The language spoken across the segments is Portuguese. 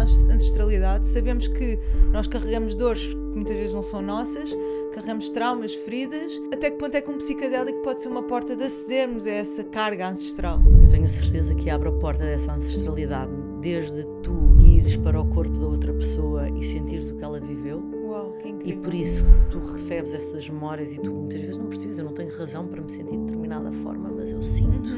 ancestralidade, sabemos que nós carregamos dores que muitas vezes não são nossas, carregamos traumas, feridas. Até que ponto é que um psicadélico pode ser uma porta de acedermos a essa carga ancestral? Eu tenho a certeza que abre a porta dessa ancestralidade, desde tu ires para o corpo da outra pessoa e sentires do que ela viveu. Uau, que incrível. E por isso tu recebes essas memórias e tu muitas vezes não percebes, eu não tenho razão para me sentir de determinada forma, mas eu sinto.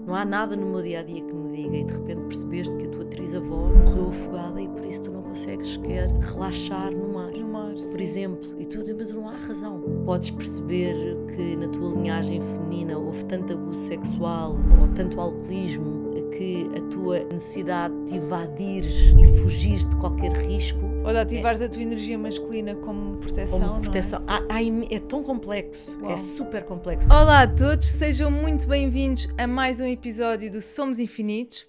Não há nada no meu dia-a-dia que me diga e de repente percebeste que a tua atriz-avó morreu afogada e por isso tu não consegues sequer relaxar no mar. Por exemplo, e tu mas não há razão. Podes perceber que na tua linhagem feminina houve tanto abuso sexual ou tanto alcoolismo que a tua necessidade de evadires e fugires de qualquer risco ou de ativares a tua energia masculina como proteção, não é? É tão complexo. Uau. É super complexo. Olá a todos, sejam muito bem-vindos a mais um episódio do Somos Infinitos.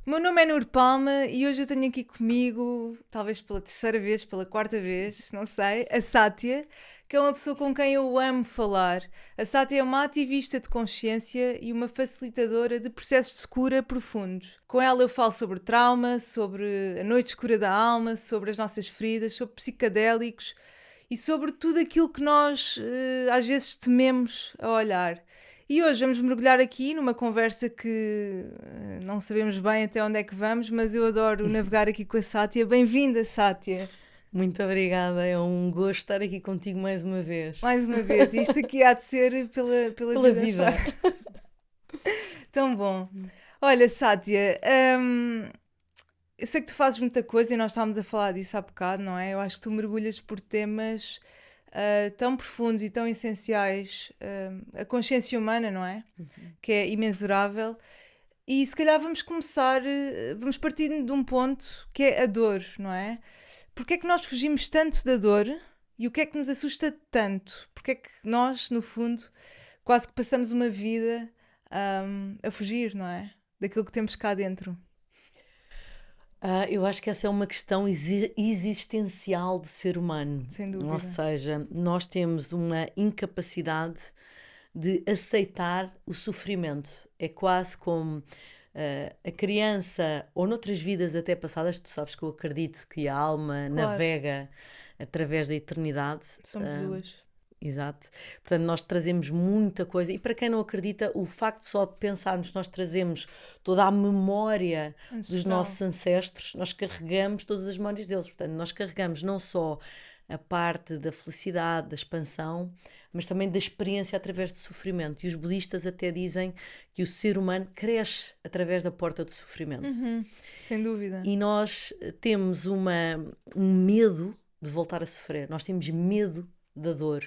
O meu nome é Nur Palma e hoje eu tenho aqui comigo, talvez pela terceira vez, pela quarta vez, não sei, a Sátia, que é uma pessoa com quem eu amo falar. A Sátia é uma ativista de consciência e uma facilitadora de processos de cura profundos. Com ela eu falo sobre trauma, sobre a noite escura da alma, sobre as nossas feridas, sobre psicadélicos e sobre tudo aquilo que nós às vezes tememos a olhar. E hoje vamos mergulhar aqui numa conversa que não sabemos bem até onde é que vamos, mas eu adoro navegar aqui com a Sátia. Bem-vinda, Sátia! Muito obrigada, é um gosto estar aqui contigo mais uma vez. Mais uma vez, isto aqui há de ser pela vida. Tão bom. Olha, Sátia, eu sei que tu fazes muita coisa e nós estávamos a falar disso há bocado, não é? Eu acho que tu mergulhas por temas tão profundos e tão essenciais, a consciência humana, não é? Que é imensurável. E se calhar vamos começar, vamos partir de um ponto que é a dor, não é? Porque é que nós fugimos tanto da dor e o que é que nos assusta tanto? Porque é que nós, no fundo, quase que passamos uma vida a fugir, não é? Daquilo que temos cá dentro. Eu acho que essa é uma questão existencial do ser humano. Sem dúvida. Ou seja, nós temos uma incapacidade de aceitar o sofrimento. É quase como a criança, ou noutras vidas até passadas, tu sabes que eu acredito que a alma navega através da eternidade. Somos duas. Exato. Portanto, nós trazemos muita coisa. E para quem não acredita, o facto só de pensarmos que nós trazemos toda a memória dos nossos ancestros, nós carregamos todas as memórias deles. Portanto, nós carregamos não só a parte da felicidade, da expansão, mas também da experiência através do sofrimento. E os budistas até dizem que o ser humano cresce através da porta do sofrimento. Sem dúvida. E nós temos um medo de voltar a sofrer. Nós temos medo da dor.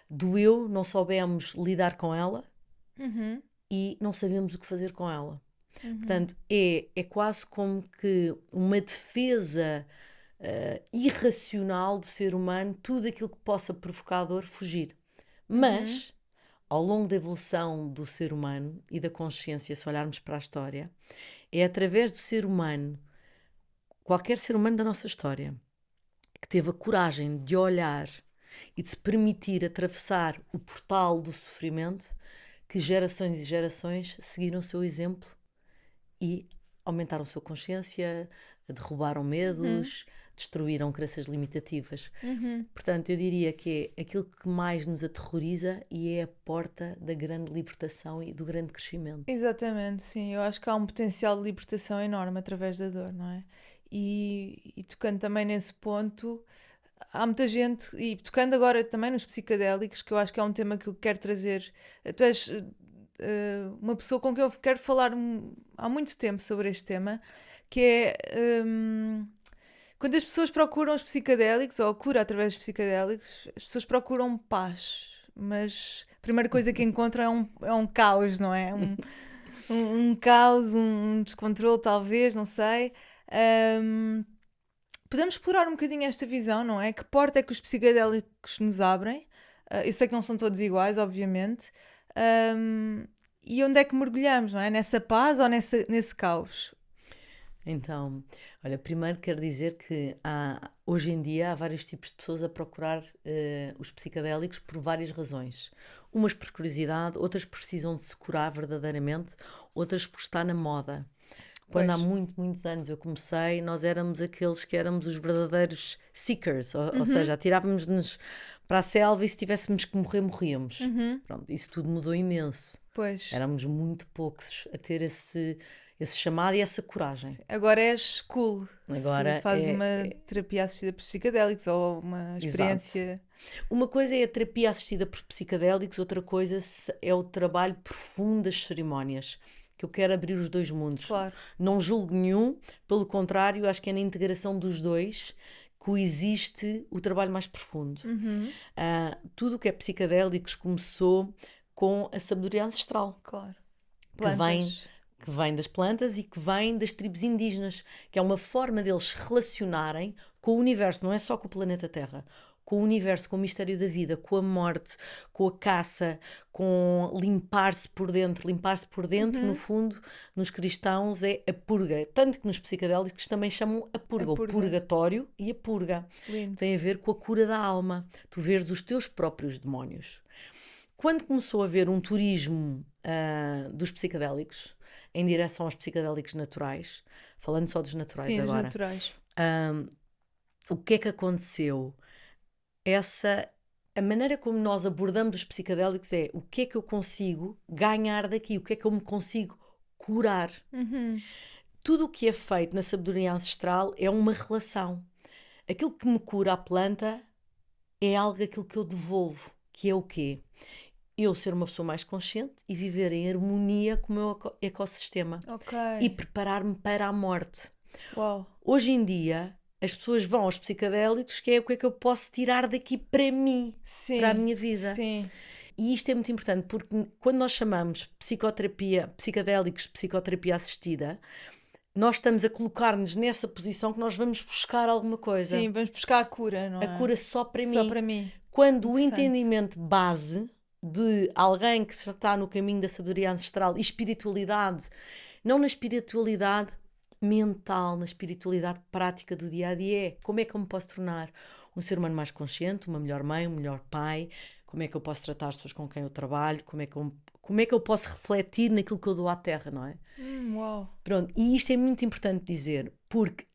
Doeu, não soubemos lidar com ela e não sabemos o que fazer com ela. Portanto, é quase como que uma defesa irracional do ser humano, tudo aquilo que possa provocar dor, fugir. Mas, ao longo da evolução do ser humano e da consciência, se olharmos para a história, é através do ser humano, qualquer ser humano da nossa história, que teve a coragem de olhar e de se permitir atravessar o portal do sofrimento, que gerações e gerações seguiram o seu exemplo e aumentaram a sua consciência, derrubaram medos, destruíram crenças limitativas. Portanto, eu diria que é aquilo que mais nos aterroriza e é a porta da grande libertação e do grande crescimento. Exatamente, sim. Eu acho que há um potencial de libertação enorme através da dor, não é? E tocando também nesse ponto, há muita gente, e tocando agora também nos psicadélicos, que eu acho que é um tema que eu quero trazer. Tu és uma pessoa com quem eu quero falar há muito tempo sobre este tema, que é quando as pessoas procuram os psicadélicos, ou a cura através dos psicadélicos, as pessoas procuram paz, mas a primeira coisa que encontram é um caos, não é? Um caos, um descontrole talvez, não sei. Podemos explorar um bocadinho esta visão, não é? Que porta é que os psicadélicos nos abrem? Eu sei que não são todos iguais, obviamente. E onde é que mergulhamos, não é? Nessa paz ou nesse caos? Então, olha, primeiro quero dizer que hoje em dia há vários tipos de pessoas a procurar os psicadélicos por várias razões. Umas por curiosidade, outras precisam de se curar verdadeiramente, outras por estar na moda. Quando há Pois. muitos anos eu comecei, nós éramos aqueles que éramos os verdadeiros seekers, ou seja, atirávamos-nos para a selva e se tivéssemos que morrer, morríamos. Pronto, isso tudo mudou imenso. Pois. Éramos muito poucos a ter esse chamado e essa coragem. Agora és cool. Agora se fazes uma terapia assistida por psicadélicos ou uma experiência. Uma coisa é a terapia assistida por psicadélicos, outra coisa é o trabalho profundo das cerimónias, que eu quero abrir os dois mundos. Claro. Não julgo nenhum, pelo contrário, acho que é na integração dos dois que existe o trabalho mais profundo. Tudo o que é psicadélicos começou com a sabedoria ancestral. Claro. Que vem das plantas e que vem das tribos indígenas, que é uma forma deles se relacionarem com o universo, não é só com o planeta Terra, com o universo, com o mistério da vida, com a morte, com a caça, com limpar-se por dentro. Limpar-se por dentro, no fundo, nos cristãos é a purga. Tanto que nos psicadélicos também chamam a purga. O purgatório e a purga. Lindo. Tem a ver com a cura da alma. Tu vês os teus próprios demónios. Quando começou a haver um turismo dos psicadélicos, em direção aos psicadélicos naturais, falando só dos naturais. Sim, agora. Os naturais. O que é que aconteceu? A maneira como nós abordamos os psicadélicos é o que é que eu consigo ganhar daqui, o que é que eu me consigo curar. Tudo o que é feito na sabedoria ancestral é uma relação. Aquilo que me cura a planta é aquilo que eu devolvo, que é o quê? Eu ser uma pessoa mais consciente e viver em harmonia com o meu ecossistema. E preparar-me para a morte. Uau. Hoje em dia, as pessoas vão aos psicadélicos, que é o que é que eu posso tirar daqui para mim, para a minha vida. Sim. E isto é muito importante, porque quando nós chamamos psicadélicos, psicoterapia assistida, nós estamos a colocar-nos nessa posição que nós vamos buscar alguma coisa. Sim, vamos buscar a cura, não é? A cura só para mim. Só para mim. Quando o entendimento base de alguém que está no caminho da sabedoria ancestral e espiritualidade, não na espiritualidade mental, na espiritualidade prática do dia-a-dia, como é que eu me posso tornar um ser humano mais consciente, uma melhor mãe, um melhor pai, como é que eu posso tratar as pessoas com quem eu trabalho, como é que eu posso refletir naquilo que eu dou à Terra, não é? Uau. Pronto, e isto é muito importante dizer, porque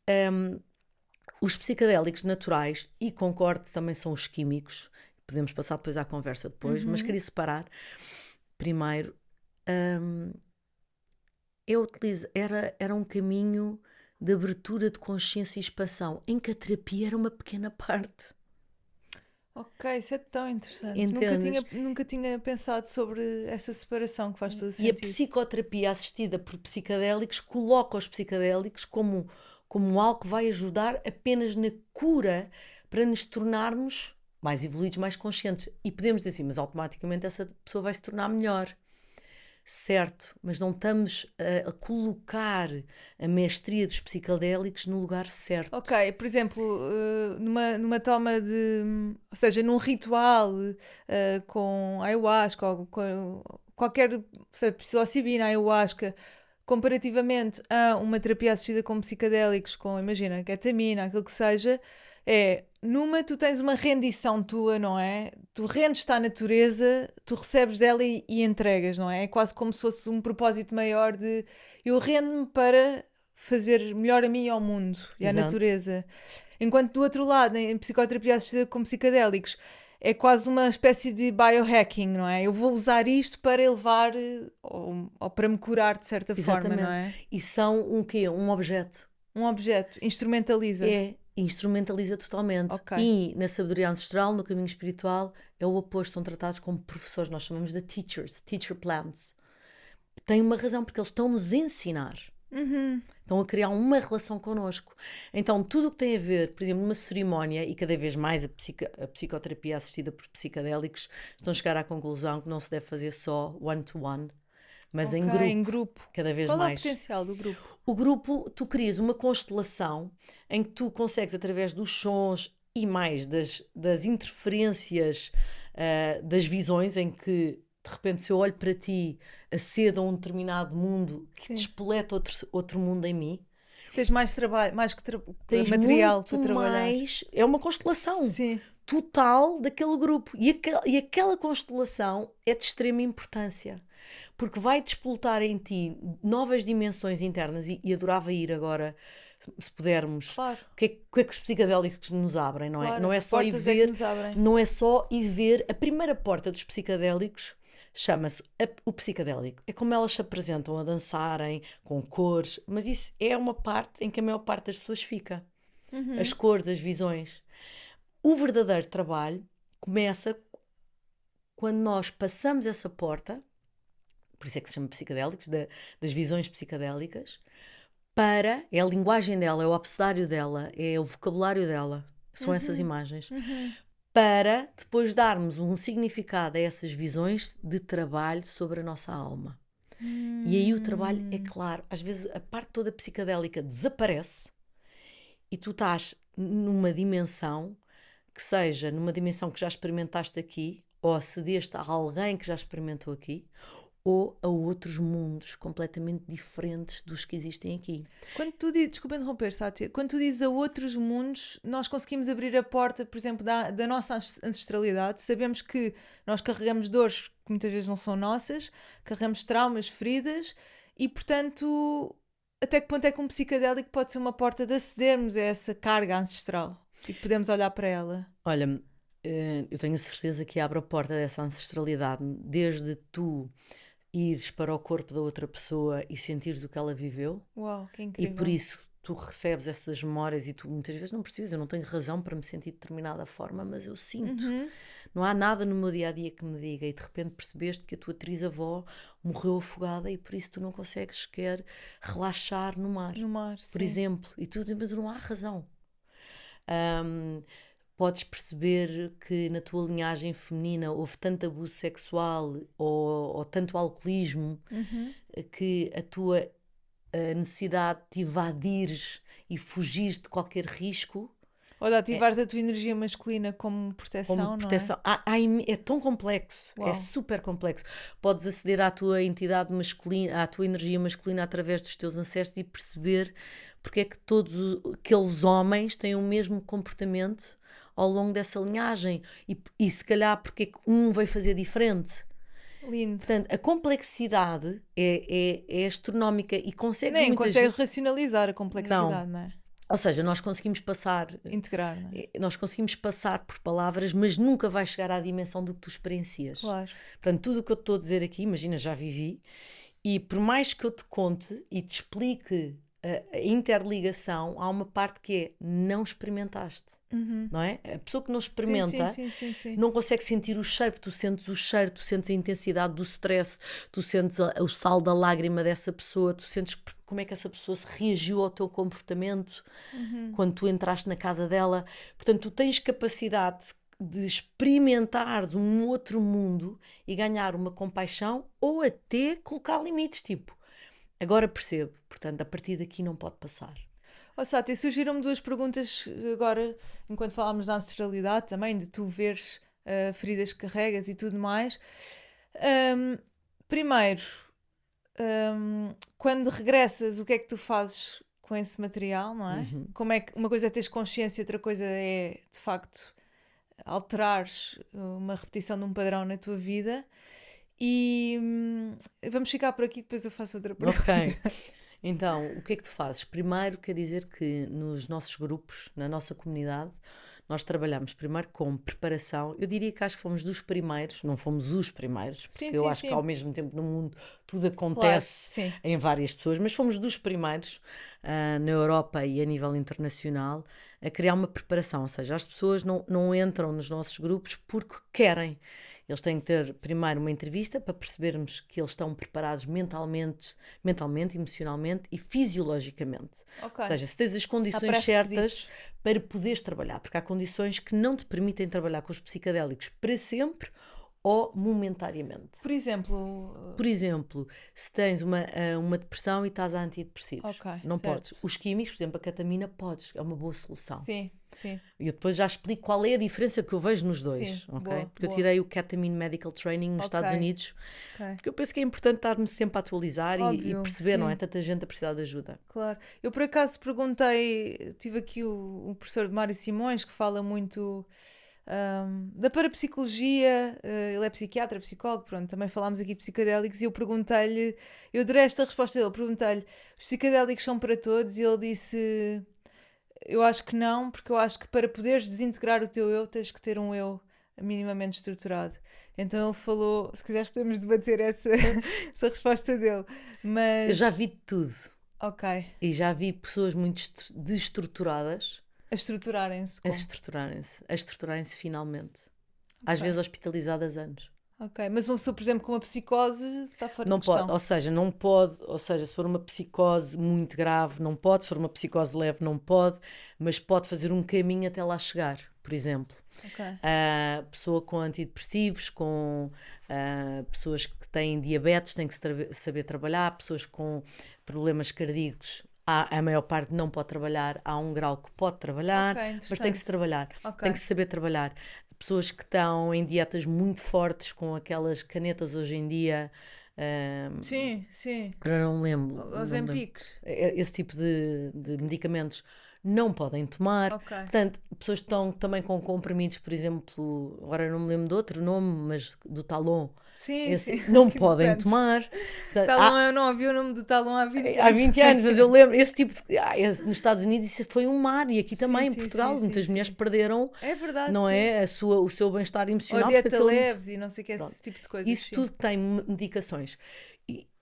os psicadélicos naturais, e concordo que também são os químicos, podemos passar depois à conversa depois, mas queria separar primeiro. Era um caminho de abertura de consciência e expansão, em que a terapia era uma pequena parte. Ok, isso é tão interessante. Entendes? Nunca tinha pensado sobre essa separação que faz todo o E sentido. a psicoterapia assistida por psicadélicos coloca os psicadélicos como algo que vai ajudar apenas na cura para nos tornarmos mais evoluídos, mais conscientes. E podemos dizer assim, mas automaticamente essa pessoa vai se tornar melhor. Certo, mas não estamos a colocar a mestria dos psicadélicos no lugar certo. Ok, por exemplo, numa toma de... Ou seja, num ritual com ayahuasca ou com qualquer... Seja, psilocibina, ayahuasca, comparativamente a uma terapia assistida com psicadélicos, com, imagina, ketamina, aquilo que seja, numa tu tens uma rendição tua, não é? Tu rendes-te à natureza, tu recebes dela e entregas, não é? É quase como se fosse um propósito maior de eu rendo-me para fazer melhor a mim e ao mundo e à natureza. Enquanto do outro lado, em psicoterapia assistida com psicadélicos, é quase uma espécie de biohacking, não é? Eu vou usar isto para elevar ou para me curar de certa forma, não é? E são um quê? Um objeto. Um objeto, instrumentaliza. Instrumentaliza totalmente. Okay. E na sabedoria ancestral, no caminho espiritual, é o oposto, são tratados como professores, nós chamamos de teacher plants. Tem uma razão, porque eles estão-nos a ensinar. Estão a criar uma relação connosco. Então, tudo o que tem a ver, por exemplo, numa cerimónia, e cada vez mais a psicoterapia assistida por psicadélicos, estão a chegar à conclusão que não se deve fazer só one-to-one, mas em grupo. Cada vez mais. Qual é o potencial do grupo? O grupo, tu crias uma constelação em que tu consegues, através dos sons e mais das interferências, das visões, em que de repente se eu olho para ti, aceda um determinado mundo que te espoleta outro mundo em mim. Tens mais trabalho, mais que tens material muito para trabalhar. É uma constelação. Sim. total daquele grupo. E aquela constelação é de extrema importância, porque vai despoltar em ti novas dimensões internas e adorava ir agora, se pudermos, Claro. o que é que os psicadélicos nos abrem, não é? Claro, Não é que só ir portas é que ver, nos abrem? não é só ir ver. A primeira porta dos psicadélicos chama-se o psicadélico. É como elas se apresentam a dançarem, com cores, mas isso é uma parte em que a maior parte das pessoas fica. As cores, as visões. O verdadeiro trabalho começa quando nós passamos essa porta, por isso é que se chama psicadélicos, das visões psicadélicas, é a linguagem dela, é o abecedário dela, é o vocabulário dela, são essas imagens, para depois darmos um significado a essas visões de trabalho sobre a nossa alma. E aí o trabalho, é claro, às vezes a parte toda psicadélica desaparece e tu estás numa dimensão que seja numa dimensão que já experimentaste aqui, ou acedeste a alguém que já experimentou aqui, ou a outros mundos completamente diferentes dos que existem aqui. Quando tu dizes, desculpa interromper, Sátia, quando tu dizes a outros mundos, nós conseguimos abrir a porta, por exemplo, da nossa ancestralidade. Sabemos que nós carregamos dores que muitas vezes não são nossas, carregamos traumas, feridas, e portanto, até que ponto é que um psicadélico pode ser uma porta de acedermos a essa carga ancestral e que podemos olhar para ela? Olha, eu tenho a certeza que abre a porta dessa ancestralidade, desde tu ires para o corpo da outra pessoa e sentires do que ela viveu. Uau, que E incrível. por isso tu recebes essas memórias e tu muitas vezes não percebes, eu não tenho razão para me sentir de determinada forma, mas eu sinto. Não há nada no meu dia-a-dia que me diga, e de repente percebeste que a tua trisavó morreu afogada e por isso tu não consegues sequer relaxar no mar. No mar, Por sim. exemplo, e tu, mas não há razão. Podes perceber que na tua linhagem feminina houve tanto abuso sexual ou tanto alcoolismo que a tua necessidade de evadires e fugires de qualquer risco Ou de ativares a tua energia masculina como proteção, como proteção. É tão complexo, Uau. é super complexo. Podes aceder à tua entidade masculina, à tua energia masculina através dos teus ancestros e perceber porque é que todos aqueles homens têm o mesmo comportamento ao longo dessa linhagem e se calhar porque é que um vai fazer diferente. não é? Lindo. Portanto, a complexidade é astronómica e consegues Nem muitas consegues vezes... racionalizar a complexidade, não é? Ou seja, nós conseguimos passar... Integrar, não é? Nós conseguimos passar por palavras, mas nunca vais chegar à dimensão do que tu experiencias. Claro. Portanto, tudo o que eu estou a dizer aqui, imagina, já vivi, e por mais que eu te conte e te explique a interligação, há uma parte que é não experimentaste, não é? A pessoa que não experimenta Sim. não consegue sentir o cheiro, tu sentes o cheiro, tu sentes a intensidade do stress, tu sentes o sal da lágrima dessa pessoa, tu sentes como é que essa pessoa se reagiu ao teu comportamento quando tu entraste na casa dela. Portanto, tu tens capacidade de experimentar um outro mundo e ganhar uma compaixão ou até colocar limites, tipo, agora percebo, portanto, a partir daqui não pode passar. Oh, Sátia, surgiram-me duas perguntas agora, enquanto falámos da ancestralidade também, de tu veres feridas que carregas e tudo mais. Primeiro, quando regressas, o que é que tu fazes com esse material, não é? Como é que uma coisa é teres consciência, outra coisa é, de facto, alterares uma repetição de um padrão na tua vida. E vamos ficar por aqui, depois eu faço outra pergunta. Ok. Então, o que é que tu fazes? Primeiro, quer dizer que nos nossos grupos, na nossa comunidade, nós trabalhamos primeiro com preparação. Eu diria que acho que fomos dos primeiros, não fomos os primeiros, porque eu acho que ao mesmo tempo no mundo tudo acontece em várias pessoas, mas fomos dos primeiros na Europa e a nível internacional a criar uma preparação, ou seja, as pessoas não entram nos nossos grupos porque querem. Eles têm que ter primeiro uma entrevista para percebermos que eles estão preparados mentalmente, emocionalmente e fisiologicamente. Okay. Ou seja, se tens as condições certas para poderes trabalhar, porque há condições que não te permitem trabalhar com os psicadélicos para sempre ou momentariamente. Por exemplo, se tens uma depressão e estás a antidepressivos, não certo. podes. Os químicos, por exemplo, a ketamina, podes, é uma boa solução. Sim. E eu depois já explico qual é a diferença que eu vejo nos dois, ok? Porque eu tirei o Ketamine Medical Training nos Estados Unidos, porque eu penso que é importante estar-me sempre a atualizar e perceber, não é? Tanta gente a precisar de ajuda. Claro. Eu por acaso perguntei, tive aqui o professor Mário Simões, que fala muito da parapsicologia, ele é psiquiatra, psicólogo, pronto, também falámos aqui de psicadélicos e eu perguntei-lhe, eu adorei esta resposta dele, perguntei-lhe, os psicadélicos são para todos? E ele disse, eu acho que não, porque eu acho que para poderes desintegrar o teu eu, tens que ter um eu minimamente estruturado. Então ele falou, se quiseres podemos debater essa resposta dele, mas... Eu já vi de tudo. Ok. E já vi pessoas muito destruturadas A estruturarem-se. a estruturarem-se finalmente. Às vezes hospitalizadas anos. Ok, mas uma pessoa, por exemplo, com uma psicose está fora Não de questão. pode, não pode, se for uma psicose muito grave, não pode, se for uma psicose leve, não pode, mas pode fazer um caminho até lá chegar, por exemplo. Ok. Pessoa com antidepressivos, com pessoas que têm diabetes, têm que saber trabalhar, pessoas com problemas cardíacos, a maior parte não pode trabalhar, há um grau que pode trabalhar, mas tem que se trabalhar, tem que se saber trabalhar. Pessoas que estão em dietas muito fortes, com aquelas canetas hoje em dia. Sim. Eu não me lembro. Ozempic. Esse tipo de medicamentos não podem tomar. Portanto, pessoas que estão também com comprimidos, por exemplo, agora eu não me lembro de outro nome, mas do Talon. Sim. Não podem tomar. Portanto, Talon, eu não ouvi o nome do Talon há 20 anos. Há 20 anos, mas eu lembro, esse tipo de... nos Estados Unidos isso foi um mar, e aqui também em Portugal muitas mulheres perderam, é verdade, não é, o seu bem-estar emocional. Ou dieta leves e não sei o que, esse tipo de coisas. Isso tudo tem medicações.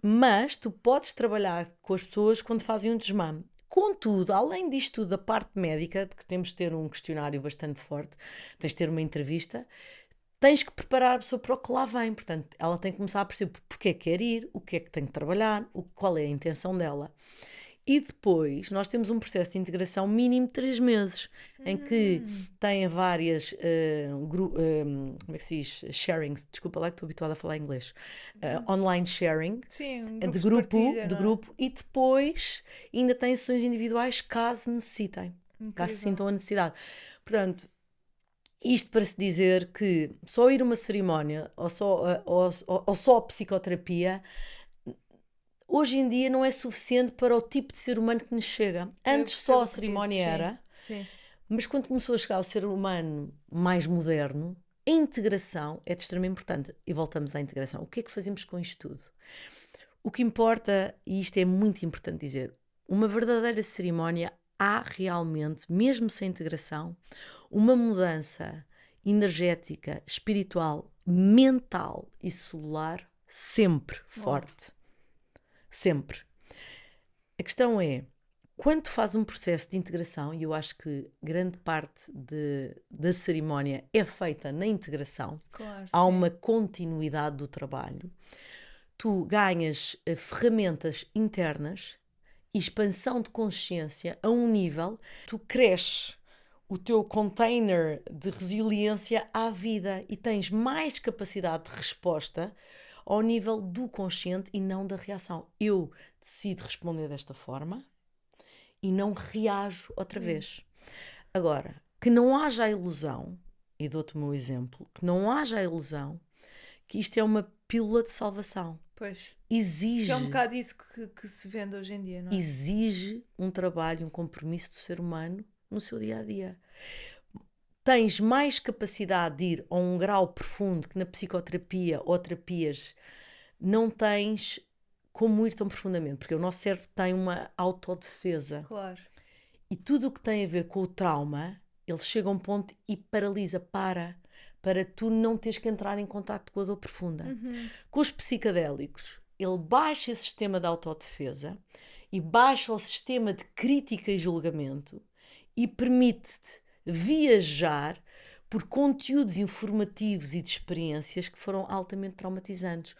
Mas tu podes trabalhar com as pessoas quando fazem um desmame. Contudo, além disto tudo, a parte médica, de que temos de ter um questionário bastante forte, tens de ter uma entrevista, tens que preparar a pessoa para o que lá vem. Portanto, ela tem que começar a perceber porque é que quer ir, o que é que tem que trabalhar, qual é a intenção dela. E depois nós temos um processo de integração mínimo de 3 meses, em que tem várias como é que se diz? Sharings, desculpa lá que estou habituada a falar inglês. Online sharing. Sim, de grupo, e depois ainda tem sessões individuais caso necessitem. Caso se sintam a necessidade. Portanto, isto para se dizer que só ir a uma cerimónia ou só a psicoterapia hoje em dia não é suficiente para o tipo de ser humano que nos chega. Antes só a cerimónia era, mas quando começou a chegar ao ser humano mais moderno, a integração é de extrema importância. E voltamos à integração. O que é que fazemos com isto tudo? O que importa, e isto é muito importante dizer, uma verdadeira cerimónia há realmente, mesmo sem integração, uma mudança energética, espiritual, mental e celular sempre forte. Sempre. A questão é, quando tu fazes um processo de integração, e eu acho que grande parte da cerimónia é feita na integração, há uma continuidade do trabalho, tu ganhas ferramentas internas e expansão de consciência a um nível, tu cresces o teu container de resiliência à vida e tens mais capacidade de resposta ao nível do consciente e não da reação. Eu decido responder desta forma e não reajo outra vez. Agora, que não haja a ilusão, e dou-te o meu exemplo, que não haja a ilusão que isto é uma pílula de salvação. Pois. Exige... Que é um bocado isso que se vende hoje em dia, não é? Exige um trabalho, um compromisso do ser humano no seu dia-a-dia. Tens mais capacidade de ir a um grau profundo que na psicoterapia ou terapias não tens como ir tão profundamente, porque o nosso cérebro tem uma autodefesa. Claro. E tudo o que tem a ver com o trauma, ele chega a um ponto e paralisa, para tu não teres que entrar em contato com a dor profunda. Com os psicadélicos, ele baixa esse sistema de autodefesa e baixa o sistema de crítica e julgamento e permite-te viajar por conteúdos informativos e de experiências que foram altamente traumatizantes,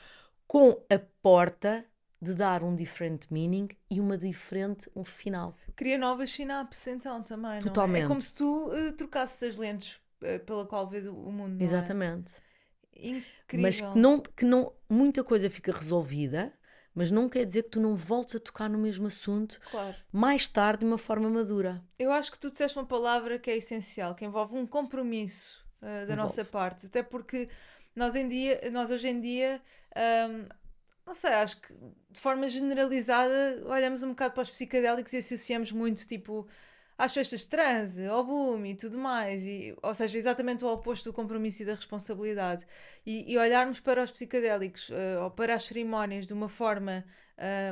com a porta de dar um diferente meaning e um final. Cria novas sinapses então também, Totalmente. Não é? É como se tu trocasses as lentes pela qual vês o mundo, não Exatamente. É? Incrível. Mas que não muita coisa fica resolvida, mas não quer dizer que tu não voltes a tocar no mesmo assunto mais tarde de uma forma madura. Eu acho que tu disseste uma palavra que é essencial, que envolve um compromisso da nossa parte, até porque nós hoje em dia não sei, acho que de forma generalizada olhamos um bocado para os psicadélicos e associamos muito tipo às festas de transe, ao boom e tudo mais, ou seja, exatamente o oposto do compromisso e da responsabilidade. E olharmos para os psicadélicos ou para as cerimónias de uma forma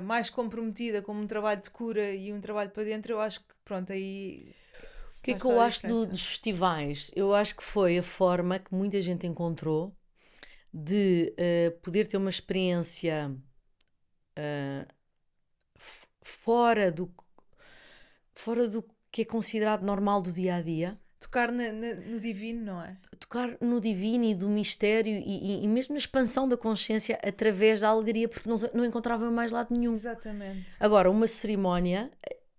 mais comprometida, como um trabalho de cura e um trabalho para dentro, eu acho que pronto, aí O que é faz que toda eu a acho diferença. dos festivais? Eu acho que foi a forma que muita gente encontrou de poder ter uma experiência fora do que é considerado normal do dia a dia. Tocar no divino, não é? Tocar no divino e do mistério e mesmo na expansão da consciência através da alegria, porque não encontravam mais lado nenhum. Exatamente. Agora, uma cerimónia,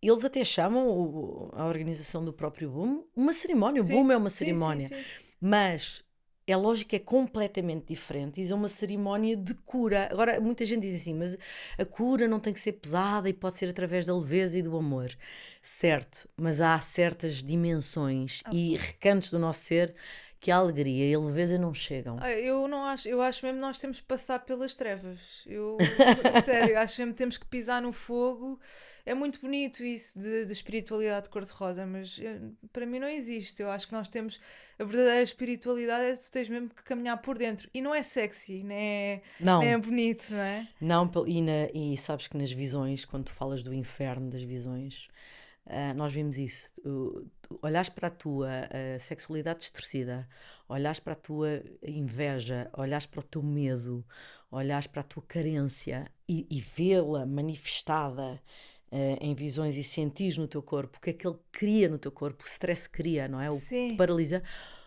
eles até chamam a organização do próprio boom uma cerimónia. O Sim, boom é uma sim, sim, cerimónia. sim. Mas a lógica é completamente diferente. Isso é uma cerimónia de cura. Agora, muita gente diz assim, mas a cura não tem que ser pesada e pode ser através da leveza e do amor. Certo, mas há certas dimensões e recantos do nosso ser que a alegria e a leveza não chegam. Eu não acho, eu acho mesmo que nós temos que passar pelas trevas. Sério, eu acho mesmo que temos que pisar no fogo. É muito bonito isso de espiritualidade cor-de-rosa, mas para mim não existe. Eu acho que nós temos a verdadeira espiritualidade é que tu tens mesmo que caminhar por dentro. E não é sexy, nem é Não, bonito, não é? não, e sabes que nas visões, quando tu falas do inferno das visões, nós vimos isso. Tu olhas para a tua sexualidade distorcida, olhas para a tua inveja, olhas para o teu medo, olhas para a tua carência e vê-la manifestada em visões e sentires no teu corpo o que é que ele cria no teu corpo, o stress cria, não é? O que te Sim. paralisa.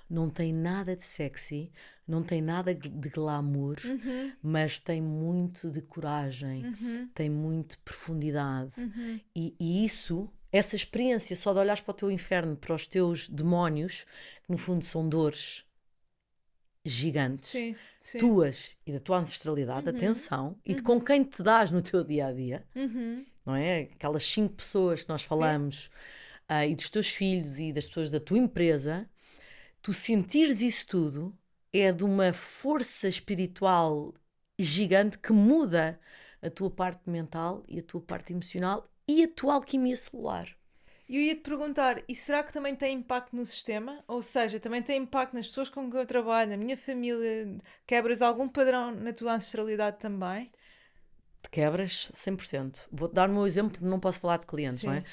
Não tem nada de sexy, não tem nada de glamour, mas tem muito de coragem, tem muito de profundidade. E isso, essa experiência só de olhares para o teu inferno, para os teus demónios, que no fundo são dores gigantes, Sim, sim. tuas e da tua ancestralidade, atenção, e de com quem te dás no teu dia a dia, não é? Aquelas 5 pessoas que nós falamos, e dos teus filhos e das pessoas da tua empresa, tu sentires isso tudo é de uma força espiritual gigante que muda a tua parte mental e a tua parte emocional e a tua alquimia celular. E eu ia-te perguntar, e será que também tem impacto no sistema? Ou seja, também tem impacto nas pessoas com quem eu trabalho, na minha família? Quebras algum padrão na tua ancestralidade também? Te quebras 100%. Vou-te dar o meu exemplo, não posso falar de clientes, não é? Sim.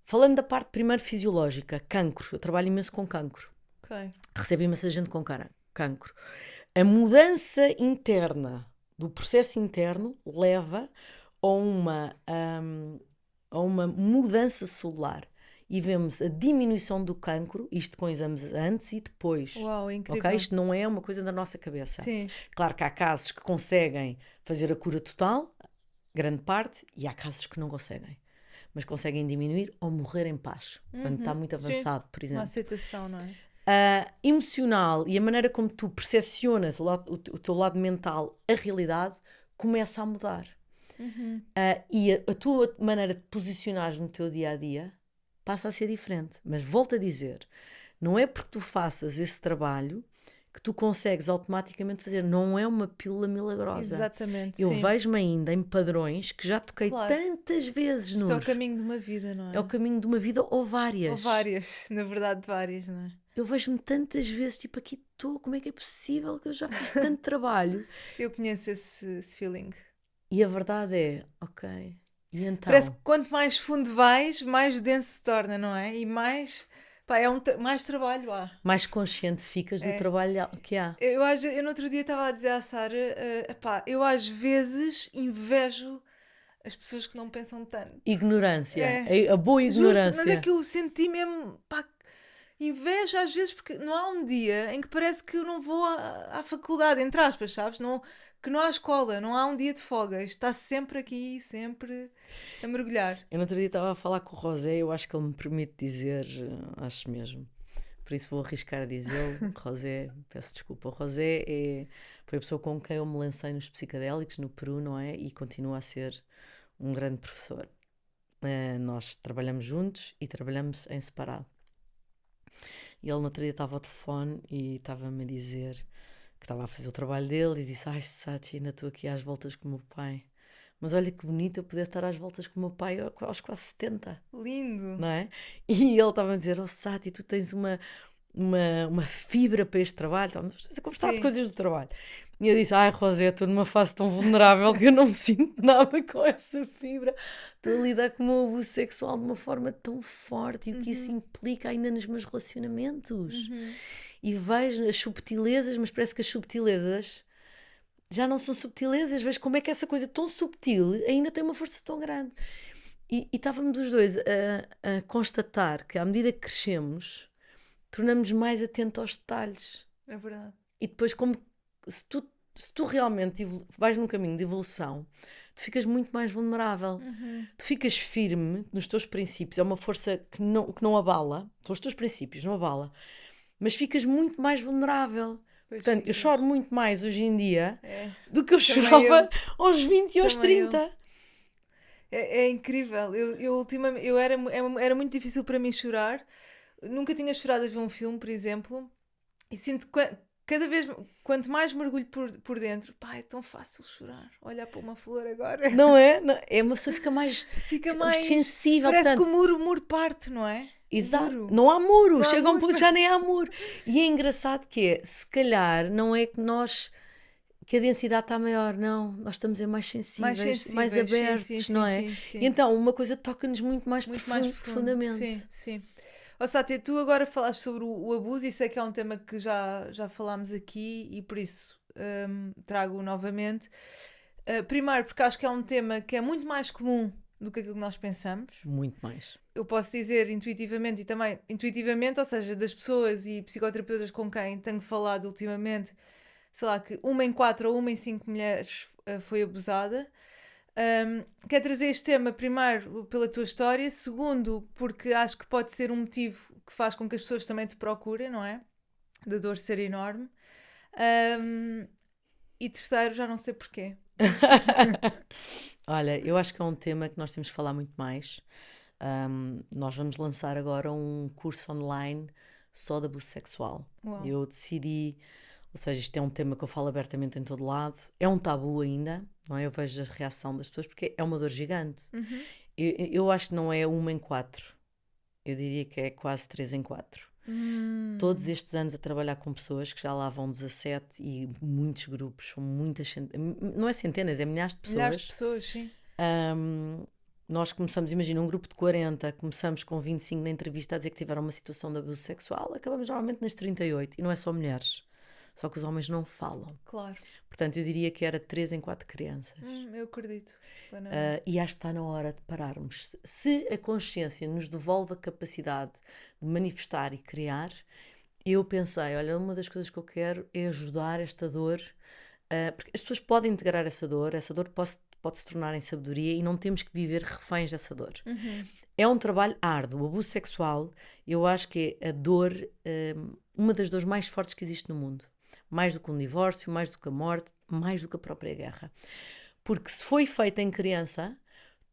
Falando da parte primeiro fisiológica, cancro. Eu trabalho imenso com cancro. Ok. Recebo imensa gente com cancro. A mudança interna do processo interno leva a uma mudança celular. E vemos a diminuição do cancro, isto com exames antes e depois. Uau, incrível. Okay? Isto não é uma coisa da nossa cabeça. Sim. Claro que há casos que conseguem fazer a cura total, grande parte, e há casos que não conseguem. Mas conseguem diminuir ou morrer em paz. Quando está muito avançado, por Uma exemplo. aceitação, não é? Emocional e a maneira como tu percepcionas o teu lado mental, a realidade, começa a mudar. E a tua maneira de posicionares no teu dia a dia passa a ser diferente. Mas volto a dizer, não é porque tu faças esse trabalho que tu consegues automaticamente fazer. Não é uma pílula milagrosa. Exatamente, Eu sim. vejo-me ainda em padrões que já toquei Claro. tantas vezes Isto é o caminho de uma vida, não é? É o caminho de uma vida ou várias. Ou várias, na verdade várias, não é? Eu vejo-me tantas vezes, tipo, aqui estou, como é que é possível que eu já fiz tanto trabalho? Eu conheço esse feeling. E a verdade é, ok, e então? Parece que quanto mais fundo vais, mais denso se torna, não é? E mais, pá, mais trabalho há. Mais consciente ficas do trabalho que há. Eu no outro dia estava a dizer à Sara, epá, eu às vezes invejo as pessoas que não pensam tanto. Ignorância, a boa ignorância. Justo, mas é que eu senti mesmo, pá, inveja às vezes porque não há um dia em que parece que eu não vou à faculdade, entre aspas, sabes? Não, que não há escola, não há um dia de folga. Isto está sempre aqui, sempre a mergulhar. Eu no outro dia estava a falar com o Rosé, eu acho que ele me permite dizer, acho mesmo. Por isso vou arriscar a dizê-lo. Rosé, peço desculpa. O Rosé foi a pessoa com quem eu me lancei nos psicadélicos, no Peru, não é? E continua a ser um grande professor. Nós trabalhamos juntos e trabalhamos em separado. E ele no outro dia estava ao telefone e estava-me a dizer que estava a fazer o trabalho dele e disse: ai, Sati, ainda estou aqui às voltas com o meu pai. Mas olha que bonito eu poder estar às voltas com o meu pai aos quase 70, Lindo. não é? E ele estava a dizer, oh Sati, tu tens uma fibra para este trabalho, estávamos a conversar de Sim. coisas do trabalho. E eu disse, ai Rosé, estou numa fase tão vulnerável que eu não me sinto nada com essa fibra. Estou a lidar com o meu abuso sexual de uma forma tão forte e o que isso implica ainda nos meus relacionamentos. E vejo as subtilezas, mas parece que as subtilezas já não são subtilezas. Vejo como é que essa coisa tão subtil ainda tem uma força tão grande. E estávamos os dois a constatar que à medida que crescemos, tornamos mais atentos aos detalhes. É verdade. E depois, como se tu realmente vais num caminho de evolução, tu ficas muito mais vulnerável. Tu ficas firme nos teus princípios. É uma força que não abala. São os teus princípios, não abala. Mas ficas muito mais vulnerável. Pois Portanto, eu ficas. choro muito mais hoje em dia É. do que eu Também chorava aos 20 e aos Também eu. 30. É incrível. Eu ultimamente, era muito difícil para mim chorar. Nunca tinha chorado a ver um filme, por exemplo. E sinto que cada vez, quanto mais mergulho por dentro, pá, é tão fácil chorar. Olhar para uma flor agora. Não é? Não, é uma pessoa fica mais Fica mais sensível. Parece Portanto, que o muro parte, não é? O exato. muro. Não há muro. Não há Chega um muro. ponto já nem há muro. E é engraçado que é, se calhar, não é que a densidade está maior, não. Nós estamos mais sensíveis, mais sim, abertos, sim, não sim, é? sim, sim. E então, uma coisa toca-nos muito mais, Muito mais profundo. profundamente. Sim, sim. Ó Sátia, tu agora falaste sobre o abuso e sei que é um tema que já falámos aqui e por isso trago novamente. Primeiro, porque acho que é um tema que é muito mais comum do que aquilo que nós pensamos. Muito mais. Eu posso dizer intuitivamente e também intuitivamente, ou seja, das pessoas e psicoterapeutas com quem tenho falado ultimamente, sei lá, que 1 em 4 ou 1 em 5 mulheres foi abusada. Quero trazer este tema, primeiro, pela tua história, segundo, porque acho que pode ser um motivo que faz com que as pessoas também te procurem, não é? Da dor ser enorme. E terceiro, já não sei porquê. Olha, eu acho que é um tema que nós temos que falar muito mais. Nós vamos lançar agora um curso online só de abuso sexual. Uau. Eu decidi, ou seja, isto é um tema que eu falo abertamente em todo lado. É um tabu ainda, não é? Eu vejo a reação das pessoas porque é uma dor gigante. Eu acho que não é 1 em 4. Eu diria que é quase 3 em 4. Todos estes anos a trabalhar com pessoas que já lá vão 17 e muitos grupos, são muitas não é centenas, é milhares de pessoas. Milhares de pessoas, sim. Nós começamos, imagina, um grupo de 40, começamos com 25 na entrevista a dizer que tiveram uma situação de abuso sexual, acabamos normalmente nas 38, e não é só mulheres, só que os homens não falam. Claro. Portanto, eu diria que era 3 em 4 crianças. Eu acredito. E acho que está na hora de pararmos. Se a consciência nos devolve a capacidade de manifestar e criar, eu pensei, olha, uma das coisas que eu quero é ajudar esta dor, porque as pessoas podem integrar essa dor pode se tornar em sabedoria e não temos que viver reféns dessa dor. É um trabalho árduo. O abuso sexual, eu acho que é a dor, uma das dores mais fortes que existe no mundo. Mais do que um divórcio, mais do que a morte, mais do que a própria guerra. Porque se foi feita em criança,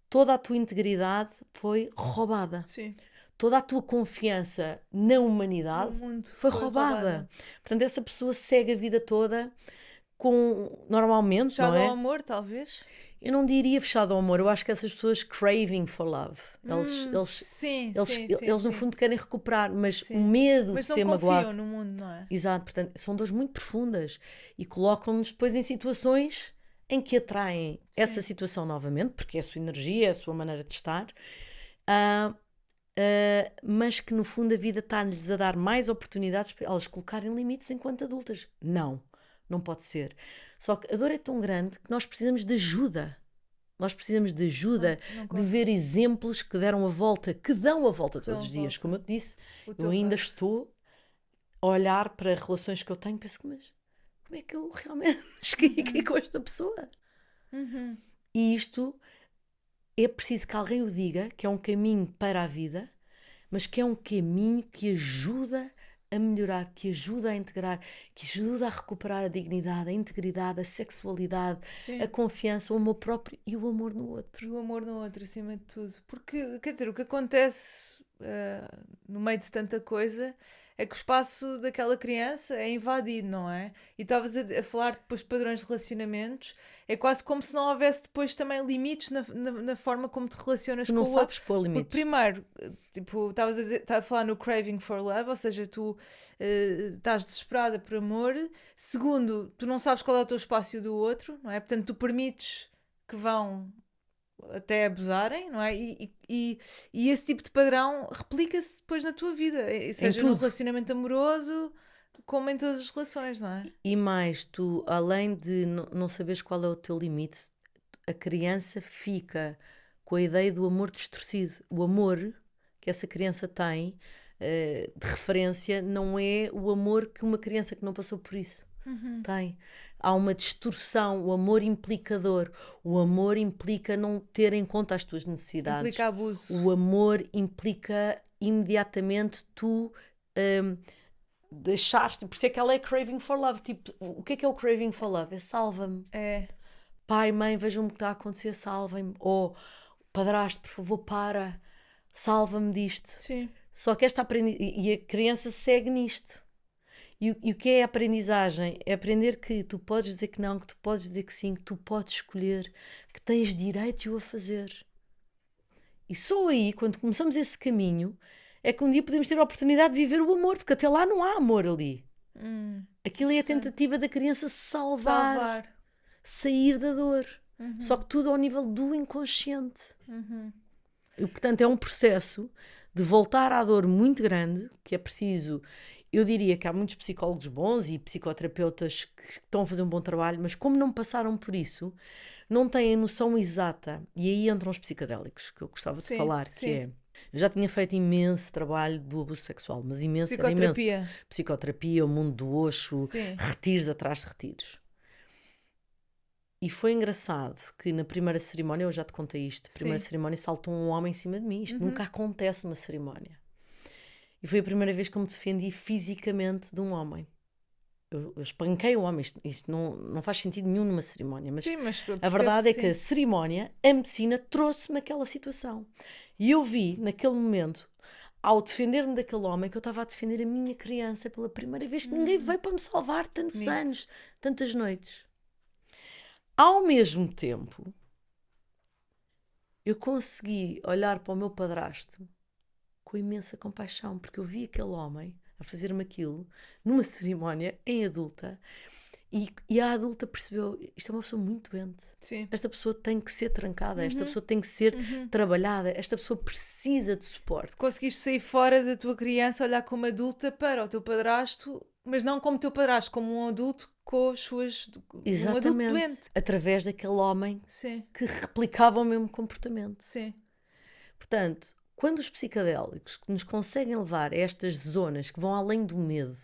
toda a tua integridade foi roubada. Sim. Toda a tua confiança na humanidade foi roubada. Portanto, essa pessoa segue a vida toda normalmente, fechado não é? ao amor, talvez? Eu não diria fechado ao amor. Eu acho que essas pessoas craving for love. Eles no fundo querem recuperar, mas o medo de ser magoado. Mas não confiam no mundo, não é? Exato, portanto, são dores muito profundas e colocam-nos depois em situações em que atraem essa situação novamente, porque é a sua energia, é a sua maneira de estar, mas que no fundo a vida está-lhes a dar mais oportunidades para elas colocarem limites enquanto adultas. Não pode ser. Só que a dor é tão grande que nós precisamos de ajuda. Nós precisamos de ajuda, de ver exemplos que dão a volta todos os dias. Como eu te disse, eu ainda estou a olhar para relações que eu tenho e penso, mas como é que eu realmente cheguei aqui com esta pessoa? E isto é preciso que alguém o diga, que é um caminho para a vida, mas que é um caminho que ajuda a melhorar, que ajuda a integrar, que ajuda a recuperar a dignidade, a integridade, a sexualidade, a confiança, o amor próprio e o amor no outro. E o amor no outro, acima de tudo. Porque, quer dizer, o que acontece no meio de tanta coisa é que o espaço daquela criança é invadido, não é? E estavas a falar depois de padrões de relacionamentos, é quase como se não houvesse depois também limites na forma como te relacionas Tu com não o sabes outro. pôr Porque limites. primeiro, tipo, estavas a falar no craving for love, ou seja, tu estás desesperada por amor. Segundo, tu não sabes qual é o teu espaço do outro, não é? Portanto, tu permites que vão até abusarem, não é? E esse tipo de padrão replica-se depois na tua vida, seja num tudo. relacionamento amoroso, como em todas as relações, não é? E mais, tu, além de não saberes qual é o teu limite, a criança fica com a ideia do amor distorcido. O amor que essa criança tem de referência não é o amor que uma criança que não passou por isso tem. Há uma distorção. O amor implicador. O amor implica não ter em conta as tuas necessidades. Implica abuso. O amor implica imediatamente tu deixaste. Por isso é que ela é craving for love. Tipo, o que é o craving for love? É salva-me. É. Pai, mãe, vejam o que está a acontecer, salvem-me. Ou padrasto, por favor, para, salva-me disto. Sim. Só que esta e a criança segue nisto. E o que é a aprendizagem? É aprender que tu podes dizer que não, que tu podes dizer que sim, que tu podes escolher, que tens direito de o a fazer. E só aí, quando começamos esse caminho, é que um dia podemos ter a oportunidade de viver o amor, porque até lá não há amor ali. Aquilo é a tentativa da criança se salvar. Sair da dor. Só que tudo ao nível do inconsciente. E, portanto, é um processo de voltar à dor muito grande, que é preciso. Eu diria que há muitos psicólogos bons e psicoterapeutas que estão a fazer um bom trabalho, mas como não passaram por isso, não têm a noção exata. E aí entram os psicadélicos, que eu gostava de falar, que é... Eu já tinha feito imenso trabalho do abuso sexual, mas imenso, era imenso. Psicoterapia, o mundo do Osho, retiros atrás de retiros. E foi engraçado que na primeira cerimónia, eu já te contei isto, na primeira cerimónia saltou um homem em cima de mim. Isto nunca acontece numa cerimónia. E foi a primeira vez que eu me defendi fisicamente de um homem. Eu espanquei o homem. Isto não faz sentido nenhum numa cerimónia. Mas a verdade é que a cerimónia, a medicina, trouxe-me aquela situação. E eu vi, naquele momento, ao defender-me daquele homem, que eu estava a defender a minha criança pela primeira vez, que ninguém veio para me salvar tantos anos, tantas noites. Ao mesmo tempo, eu consegui olhar para o meu padrasto com imensa compaixão, porque eu vi aquele homem a fazer-me aquilo numa cerimónia em adulta e a adulta percebeu, isto é uma pessoa muito doente. Sim. Esta pessoa tem que ser trancada, esta pessoa tem que ser trabalhada, esta pessoa precisa de suporte. Conseguiste sair fora da tua criança, olhar como adulta para o teu padrasto, mas não como teu padrasto, como um adulto com as suas... Exatamente. Um adulto doente. Através daquele homem que replicava o mesmo comportamento. Sim. Portanto, quando os psicadélicos nos conseguem levar a estas zonas que vão além do medo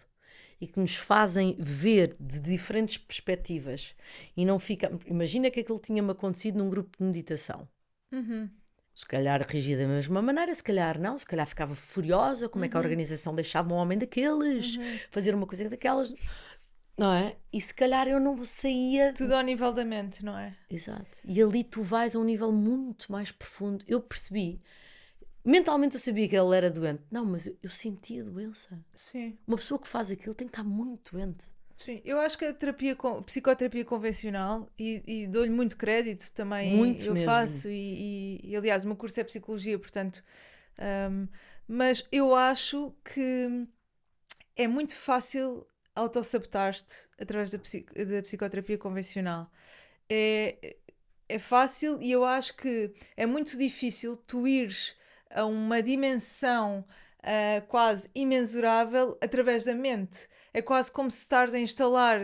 e que nos fazem ver de diferentes perspectivas e não fica... Imagina que aquilo tinha-me acontecido num grupo de meditação. Se calhar reagia da mesma maneira, se calhar não, se calhar ficava furiosa, como é que a organização deixava um homem daqueles fazer uma coisa daquelas, não é? E se calhar eu não saía... Tudo ao nível da mente, não é? Exato. E ali tu vais a um nível muito mais profundo. Eu percebi, mentalmente eu sabia que ele era doente. Não, mas eu sentia a doença. Sim. Uma pessoa que faz aquilo tem que estar muito doente. Sim, eu acho que a psicoterapia convencional, e dou-lhe muito crédito também, muito eu mesmo. faço, e aliás o meu curso é psicologia, portanto, mas eu acho que é muito fácil autossabotar-te através da psicoterapia convencional. É fácil, e eu acho que é muito difícil tu ires a uma dimensão quase imensurável através da mente. É quase como se estares a instalar,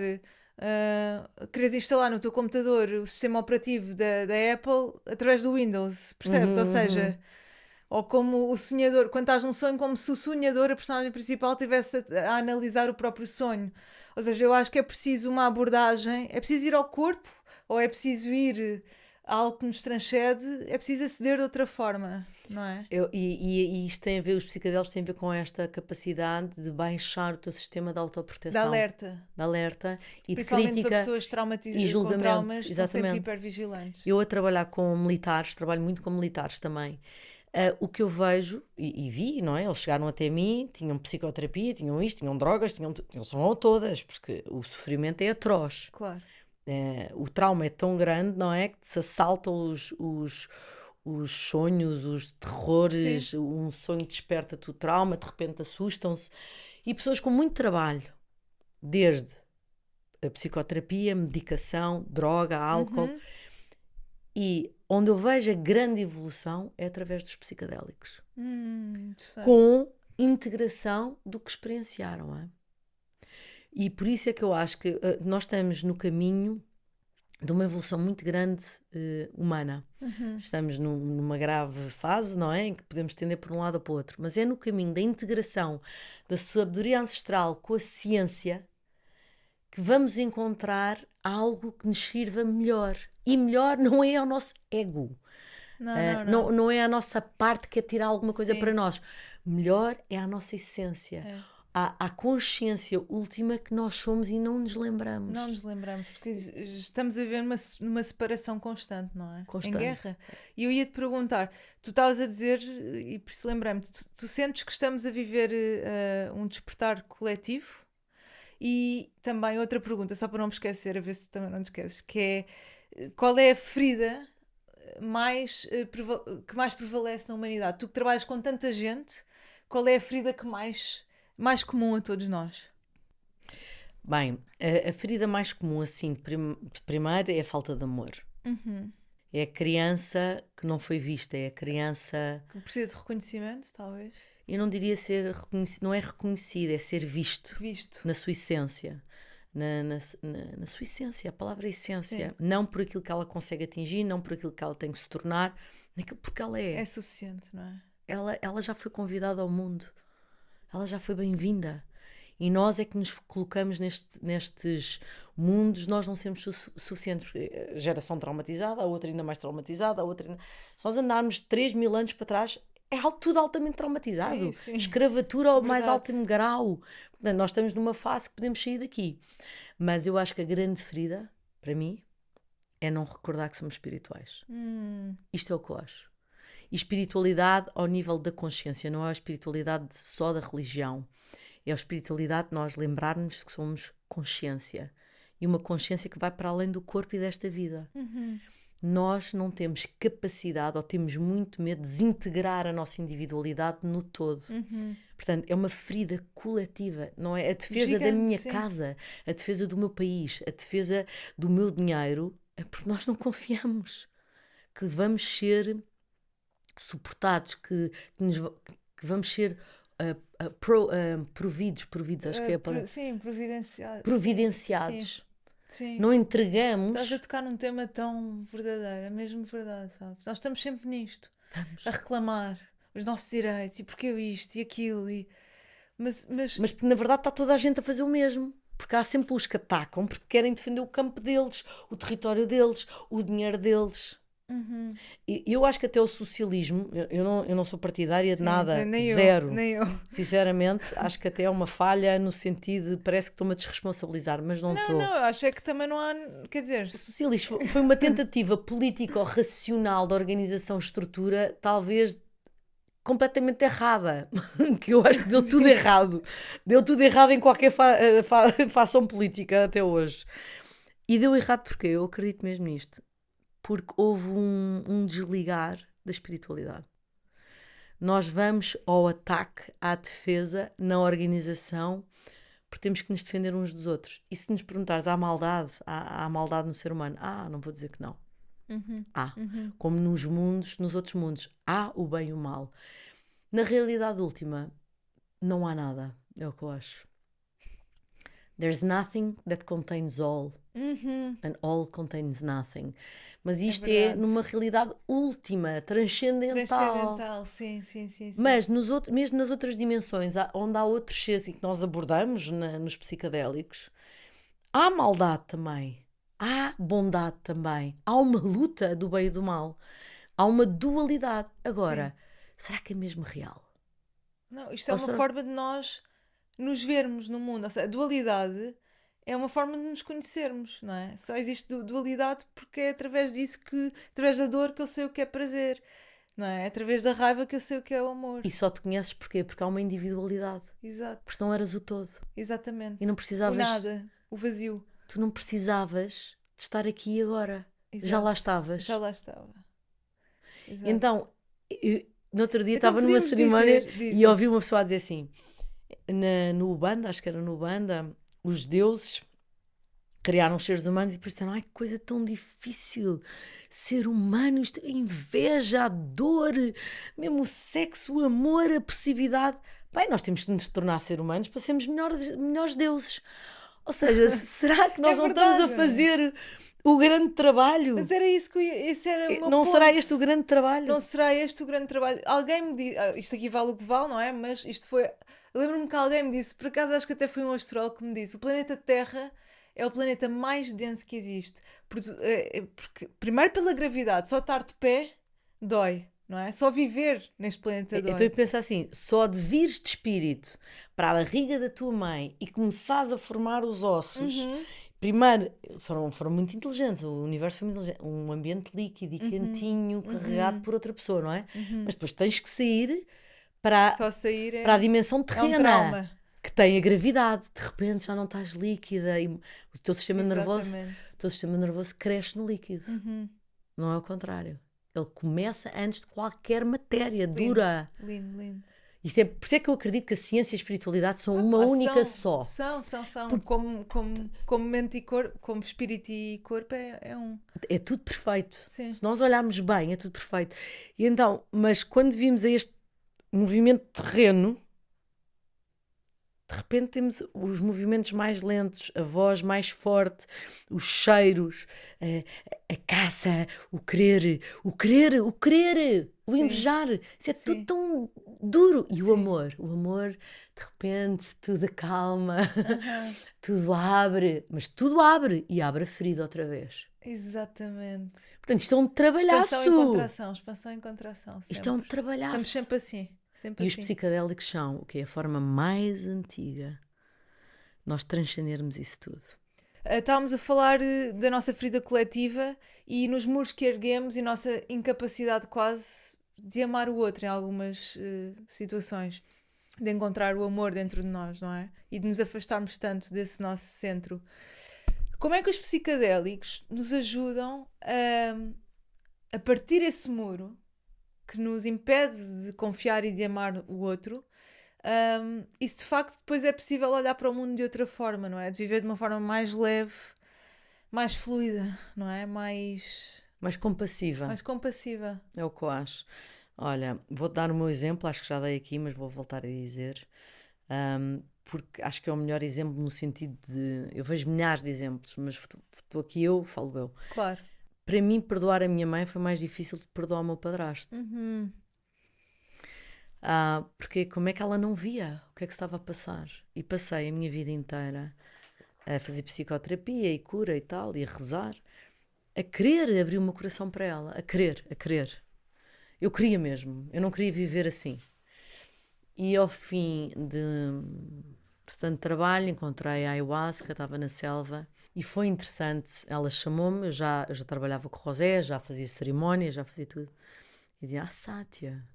queres instalar no teu computador o sistema operativo da Apple através do Windows, percebes? Ou seja, ou como o sonhador, quando estás num sonho, como se o sonhador, a personagem principal, estivesse a analisar o próprio sonho. Ou seja, eu acho que é preciso uma abordagem, é preciso ir ao corpo, ou é preciso ir a algo que nos transcende, é preciso aceder de outra forma, não é? E isto tem a ver, os psicadélicos têm a ver com esta capacidade de baixar o teu sistema de autoproteção. De alerta. De alerta e de Principalmente crítica para pessoas e julgamento. com traumas, estão sempre Exatamente. hipervigilantes. Eu a trabalhar com militares, trabalho muito com militares também. O que eu vejo, e vi, não é? Eles chegaram até mim, tinham psicoterapia, tinham isto, tinham drogas, tinham são todas, porque o sofrimento é atroz. Claro. O trauma é tão grande, não é? Que se assaltam os sonhos, os terrores, um sonho desperta-te o trauma, de repente assustam-se. E pessoas com muito trabalho, desde a psicoterapia, medicação, droga, álcool, e onde eu vejo a grande evolução é através dos psicodélicos. Com integração do que experienciaram. É? E por isso é que eu acho que nós estamos no caminho de uma evolução muito grande humana. Estamos numa grave fase, não é? Em que podemos tender por um lado ou para o outro. Mas é no caminho da integração da sabedoria ancestral com a ciência que vamos encontrar algo que nos sirva melhor. E melhor não é ao nosso ego. Não é a nossa parte que é tirar alguma coisa para nós. Melhor é a nossa essência. A consciência última que nós somos e não nos lembramos. Não nos lembramos, porque estamos a viver numa separação constante, não é? Constante. Em guerra. E eu ia-te perguntar, tu estavas a dizer, e por isso lembrei-me, tu sentes que estamos a viver um despertar coletivo? E também outra pergunta, só para não me esquecer, a ver se tu também não te esqueces, que é, qual é a ferida que mais prevalece na humanidade? Tu que trabalhas com tanta gente, qual é a ferida que mais comum a todos nós? Bem, a ferida mais comum, assim, de primeiro, é a falta de amor. É a criança que não foi vista, é a criança... Que precisa de reconhecimento, talvez? Eu não diria ser reconhecido, não é reconhecido, é ser visto. Visto. Na sua essência. Na sua essência, a palavra é essência. Sim. Não por aquilo que ela consegue atingir, não por aquilo que ela tem que se tornar, porque ela é. É suficiente, não é? Ela já foi convidada ao mundo. Ela já foi bem-vinda. E nós é que nos colocamos nestes mundos, nós não somos suficientes. A geração traumatizada, a outra ainda mais traumatizada, a outra ainda... Se nós andarmos 3.000 anos para trás, é tudo altamente traumatizado. Sim. Escravatura ao mais alto grau. Portanto, nós estamos numa fase que podemos sair daqui. Mas eu acho que a grande ferida, para mim, é não recordar que somos espirituais. Isto é o que eu acho. E espiritualidade ao nível da consciência, não é a espiritualidade só da religião. É a espiritualidade de nós lembrarmos que somos consciência. E uma consciência que vai para além do corpo e desta vida. Nós não temos capacidade ou temos muito medo de desintegrar a nossa individualidade no todo. Portanto, é uma ferida coletiva, não é? A defesa da minha casa, a defesa do meu país, a defesa do meu dinheiro, é porque nós não confiamos que vamos ser suportados, que vamos ser providos, acho que é para... Sim, providenciados. Sim. Não entregamos... Estás a tocar num tema tão verdadeiro, é mesmo verdade, sabes? Nós estamos sempre nisto, a reclamar os nossos direitos, e porque eu isto e aquilo, Mas na verdade está toda a gente a fazer o mesmo. Porque há sempre os que atacam porque querem defender o campo deles, o território deles, o dinheiro deles. E eu acho que até o socialismo, eu não sou partidária de nada, zero. Nem eu. Sinceramente, acho que até é uma falha no sentido de parece que estou-me a desresponsabilizar, mas não estou. Não, eu acho é que também não há, quer dizer... O socialismo foi uma tentativa política ou racional de organização, estrutura, talvez completamente errada, que eu acho que deu tudo errado. Deu tudo errado em qualquer fação política até hoje. E deu errado porque eu acredito mesmo nisto. Porque houve um desligar da espiritualidade. Nós vamos ao ataque, à defesa, na organização, porque temos que nos defender uns dos outros. E se nos perguntares, há maldade no ser humano? Não vou dizer que não. Há. Como nos outros mundos, há o bem e o mal. Na realidade última, não há nada, é o que eu acho. There's nothing that contains all. And all contains nothing. Mas isto é numa realidade última, transcendental. Sim. Mas mesmo nas outras dimensões, onde há outros seres que nós abordamos nos psicadélicos, há maldade também. Há bondade também. Há uma luta do bem e do mal. Há uma dualidade. Agora, será que é mesmo real? Não, isto é uma forma de nós nos vermos no mundo. Ou seja, a dualidade é uma forma de nos conhecermos, não é? Só existe dualidade porque é através disso através da dor que eu sei o que é prazer. não é? É através da raiva que eu sei o que é o amor. E só te conheces porquê? Porque há uma individualidade. Exato, Porque não eras o todo. exatamente. E não O precisavas... nada, o vazio. Tu não precisavas de estar aqui e agora. Já Exato. lá estavas. Já lá estava. Exato. Então, no outro dia Então estava numa podíamos cerimónia dizer, e ouvi uma pessoa a dizer assim, no Ubanda, acho que era no Ubanda, os deuses criaram os seres humanos e depois disseram, ai, que coisa tão difícil, ser humano, isto, a inveja, a dor, mesmo o sexo, o amor, a possessividade. Bem, nós temos de nos tornar ser humanos para sermos melhores deuses. Ou seja, será que nós não estamos a fazer o grande trabalho? Mas era isso que esse era o meu Não ponto. será este o grande trabalho? Não será este o grande trabalho? Alguém me disse, isto aqui vale o que vale, não é? Mas isto foi, eu lembro-me que alguém me disse, por acaso acho que até foi um astrólogo que me disse, o planeta Terra é o planeta mais denso que existe. Porque primeiro pela gravidade, só estar de pé dói, não é? Só viver neste planeta dói. Então eu penso assim, só de vires de espírito para a barriga da tua mãe e começares a formar os ossos, primeiro, foram muito inteligentes, o universo foi muito inteligente, um ambiente líquido e quentinho, carregado por outra pessoa, não é? Mas depois tens que sair para, Só sair para a dimensão é um terrena, trauma. que tem a gravidade, de repente já não estás líquida e o teu sistema nervoso, Exatamente. o teu sistema nervoso cresce no líquido, não é o contrário. Ele começa antes de qualquer matéria dura. Lindo. Isto é, por isso é que eu acredito que a ciência e a espiritualidade são uma única só. São. Como mente e corpo, como espírito e corpo é um. É tudo perfeito. Sim. Se nós olharmos bem, é tudo perfeito. E então, mas quando vimos a este movimento terreno, de repente temos os movimentos mais lentos, a voz mais forte, os cheiros, a caça, o querer, o invejar. Isso é tudo tão duro. E o amor, de repente, tudo acalma, tudo abre, mas tudo abre e abre a ferida outra vez. Exatamente. Portanto, isto é um trabalhaço. Expansão e contração. Sempre. Isto é um trabalhaço. Estamos sempre assim. Os psicadélicos são o que é a forma mais antiga de nós transcendermos isso tudo. Estávamos a falar da nossa ferida coletiva e nos muros que erguemos e nossa incapacidade quase de amar o outro em algumas situações, de encontrar o amor dentro de nós, não é? E de nos afastarmos tanto desse nosso centro. Como é que os psicadélicos nos ajudam a partir esse muro que nos impede de confiar e de amar o outro, e se de facto depois é possível olhar para o mundo de outra forma, não é? De viver de uma forma mais leve, mais fluida, não é? Mais compassiva. Mais compassiva. É o que eu acho. Olha, vou-te dar o meu exemplo, acho que já dei aqui, mas vou voltar a dizer, porque acho que é o melhor exemplo no sentido de... Eu vejo milhares de exemplos, mas estou aqui falo eu. Claro. Para mim, perdoar a minha mãe foi mais difícil de perdoar o meu padrasto. Porque como é que ela não via o que é que estava a passar? E passei a minha vida inteira a fazer psicoterapia e cura e tal, e a rezar, a querer abrir o meu coração para ela, a querer. Eu queria mesmo, eu não queria viver assim. E ao fim de bastante trabalho, encontrei a ayahuasca, estava na selva, e foi interessante. Ela chamou-me, eu já trabalhava com o Rosé, já fazia cerimónias, já fazia tudo. E dizia, Sátia,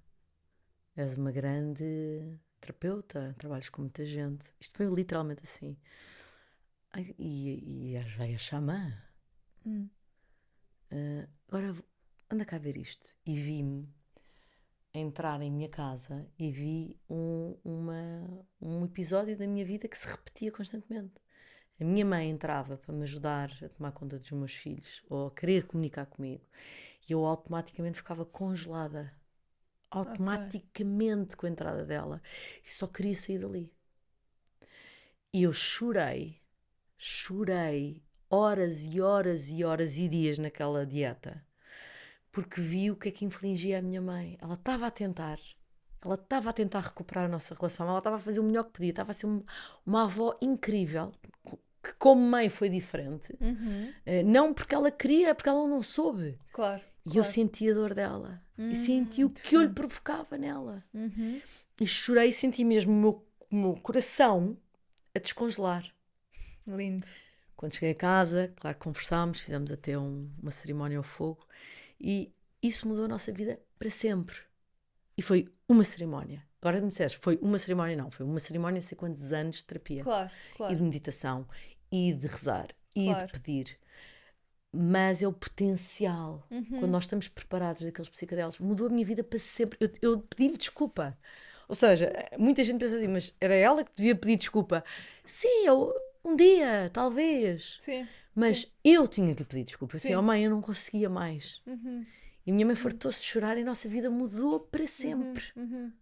és uma grande terapeuta, trabalhas com muita gente. Isto foi literalmente assim. E já é xamã. Agora, anda cá ver isto. E vi-me entrar em minha casa e vi um episódio da minha vida que se repetia constantemente. A minha mãe entrava para me ajudar a tomar conta dos meus filhos ou a querer comunicar comigo e eu automaticamente ficava congelada. Automaticamente com a entrada dela. E só queria sair dali. E eu chorei horas e horas e horas e dias naquela dieta. Porque vi o que é que infligia a minha mãe. Ela estava a tentar recuperar a nossa relação. Ela estava a fazer o melhor que podia. Estava a ser uma avó incrível. Que como mãe foi diferente. Não porque ela queria, é porque ela não soube. Claro. E eu senti a dor dela. E senti o que eu lhe provocava nela. E chorei e senti mesmo o meu coração a descongelar. Lindo. Quando cheguei a casa, claro que conversámos, fizemos até uma cerimónia ao fogo. E isso mudou a nossa vida para sempre. E foi uma cerimónia. Agora me disseste, foi uma cerimónia, não. Foi uma cerimónia de sei quantos anos de terapia. Claro, E claro. de meditação. E de rezar. E Claro. de pedir. Mas é o potencial. Quando nós estamos preparados daqueles psicodélicos, mudou a minha vida para sempre. Eu pedi-lhe desculpa. Ou seja, muita gente pensa assim, mas era ela que devia pedir desculpa. Sim, um dia, talvez. Sim. Mas sim. eu tinha que lhe pedir desculpa. Assim, Sim. mãe, eu não conseguia mais. E a minha mãe fartou-se de chorar e a nossa vida mudou para sempre.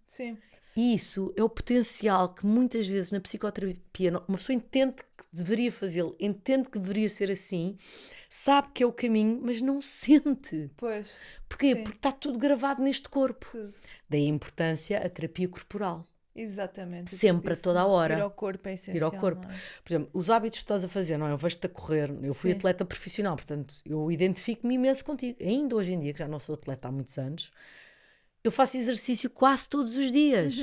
Sim. E isso é o potencial que muitas vezes na psicoterapia uma pessoa entende que deveria fazê-lo, entende que deveria ser assim, sabe que é o caminho, mas não sente. Pois. Porquê? Sim. Porque está tudo gravado neste corpo. Tudo. Daí a importância a terapia corporal. Exatamente. Sempre, a toda a hora. Ir ao corpo é essencial. Ir ao corpo. Não é? Por exemplo, os hábitos que estás a fazer, não é? Eu vejo-te a correr, eu fui Sim. atleta profissional, portanto, eu identifico-me imenso contigo. Ainda hoje em dia, que já não sou atleta há muitos anos, eu faço exercício quase todos os dias.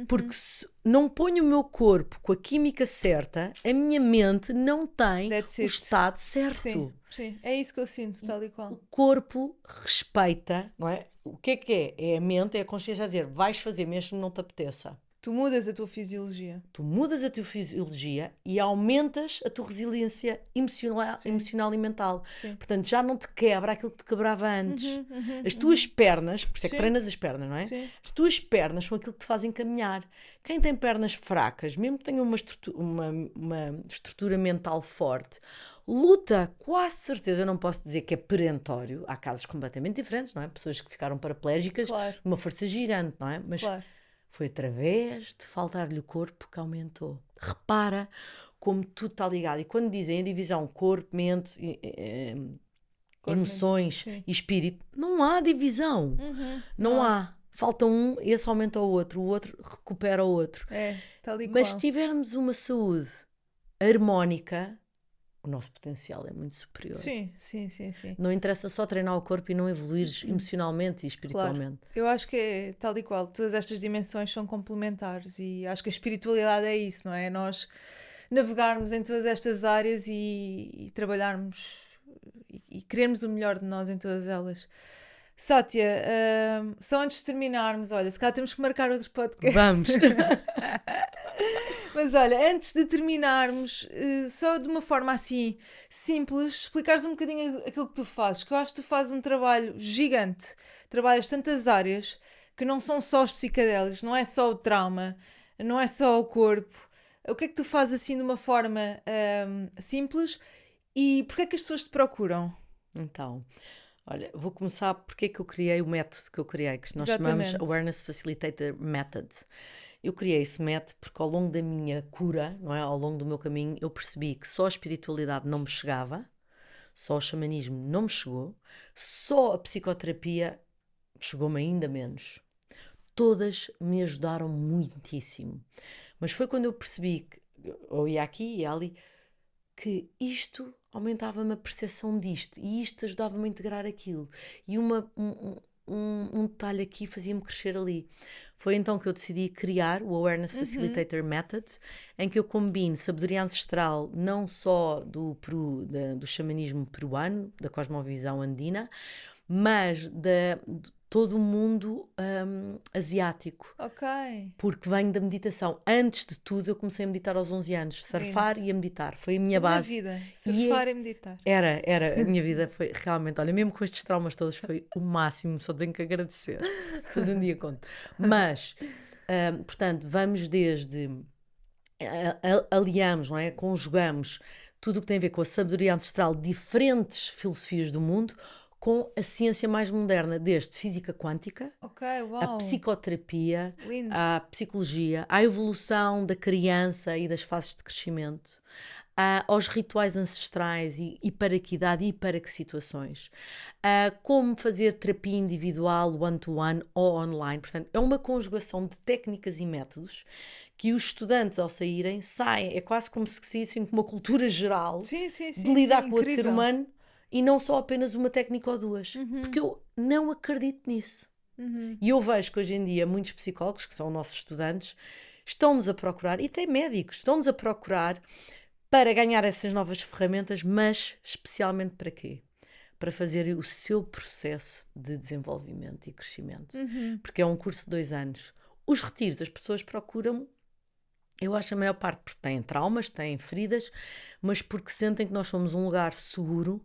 Porque se não ponho o meu corpo com a química certa, a minha mente não tem That's o it. estado certo. Sim. Sim. É isso que eu sinto, tal e O qual. corpo respeita, não é? O que é? É a mente, é a consciência a dizer, vais fazer mesmo que não te apeteça. Tu mudas a tua fisiologia. Tu mudas a tua fisiologia e aumentas a tua resiliência emocional e mental. Sim. Portanto, já não te quebra aquilo que te quebrava antes. As tuas pernas, por isso é que Sim. treinas as pernas, não é? Sim. As tuas pernas são aquilo que te fazem caminhar. Quem tem pernas fracas, mesmo que tenha uma estrutura mental forte, luta, quase certeza, eu não posso dizer que é perentório. Há casos completamente diferentes, não é? Pessoas que ficaram paraplégicas, Claro. uma força gigante, não é? Mas Claro. foi através de faltar-lhe o corpo que aumentou. Repara como tudo está ligado. E quando dizem a divisão corpo, mente, emoções sim. e espírito, não há divisão. Não há. Falta um, esse aumenta o outro recupera o outro. É, tal e Mas qual. se tivermos uma saúde harmónica, o nosso potencial é muito superior. Sim. Não interessa só treinar o corpo e não evoluires emocionalmente e espiritualmente. Eu acho que é tal e qual. Todas estas dimensões são complementares e acho que a espiritualidade é isso, não é? Nós navegarmos em todas estas áreas e trabalharmos e querermos o melhor de nós em todas elas. Sátia, só antes de terminarmos, olha, se calhar temos que marcar outro podcast. Vamos! Mas olha, antes de terminarmos, só de uma forma assim simples, explicares um bocadinho aquilo que tu fazes, que eu acho que tu fazes um trabalho gigante, trabalhas tantas áreas que não são só os psicadélicos, não é só o trauma, não é só o corpo. O que é que tu fazes assim de uma forma simples e porquê é que as pessoas te procuram? Então, olha, vou começar porque é que eu criei o método que eu criei, que nós Exatamente. chamamos Awareness Facilitator Method. Eu criei esse método porque ao longo da minha cura, não é? Ao longo do meu caminho, eu percebi que só a espiritualidade não me chegava, só o xamanismo não me chegou, só a psicoterapia chegou-me ainda menos. Todas me ajudaram muitíssimo. Mas foi quando eu percebi que eu ia aqui e ali, que isto aumentava-me a percepção disto e isto ajudava-me a integrar aquilo. E um detalhe aqui fazia-me crescer ali. Foi então que eu decidi criar o Awareness Facilitator Method, em que eu combino sabedoria ancestral não só do xamanismo peruano, da cosmovisão andina, mas de todo o mundo asiático. Ok. Porque venho da meditação. Antes de tudo, eu comecei a meditar aos 11 anos. Surfar e a meditar. Foi a minha base. vida, surfar e meditar. Era. A minha vida foi realmente, olha, mesmo com estes traumas todos, foi o máximo. Só tenho que agradecer. Depois um dia conto. Mas, portanto, vamos desde... aliamos, não é? Conjugamos tudo o que tem a ver com a sabedoria ancestral, diferentes filosofias do mundo, com a ciência mais moderna, desde física quântica, a psicoterapia, Lindo. a psicologia, a evolução da criança e das fases de crescimento, aos rituais ancestrais e para que idade e para que situações, como fazer terapia individual, one-to-one ou online. Portanto, é uma conjugação de técnicas e métodos que os estudantes, ao saírem, saem. É quase como se saíssem com uma cultura geral de lidar com o outro ser humano. E não só apenas uma técnica ou duas. Porque eu não acredito nisso. E eu vejo que hoje em dia muitos psicólogos, que são nossos estudantes, estão-nos a procurar, e até médicos, estão-nos a procurar para ganhar essas novas ferramentas, mas especialmente para quê? para fazer o seu processo de desenvolvimento e crescimento. Uhum. Porque é um curso de 2 anos. Os retiros, as pessoas procuram, eu acho a maior parte porque têm traumas, têm feridas, mas porque sentem que nós somos um lugar seguro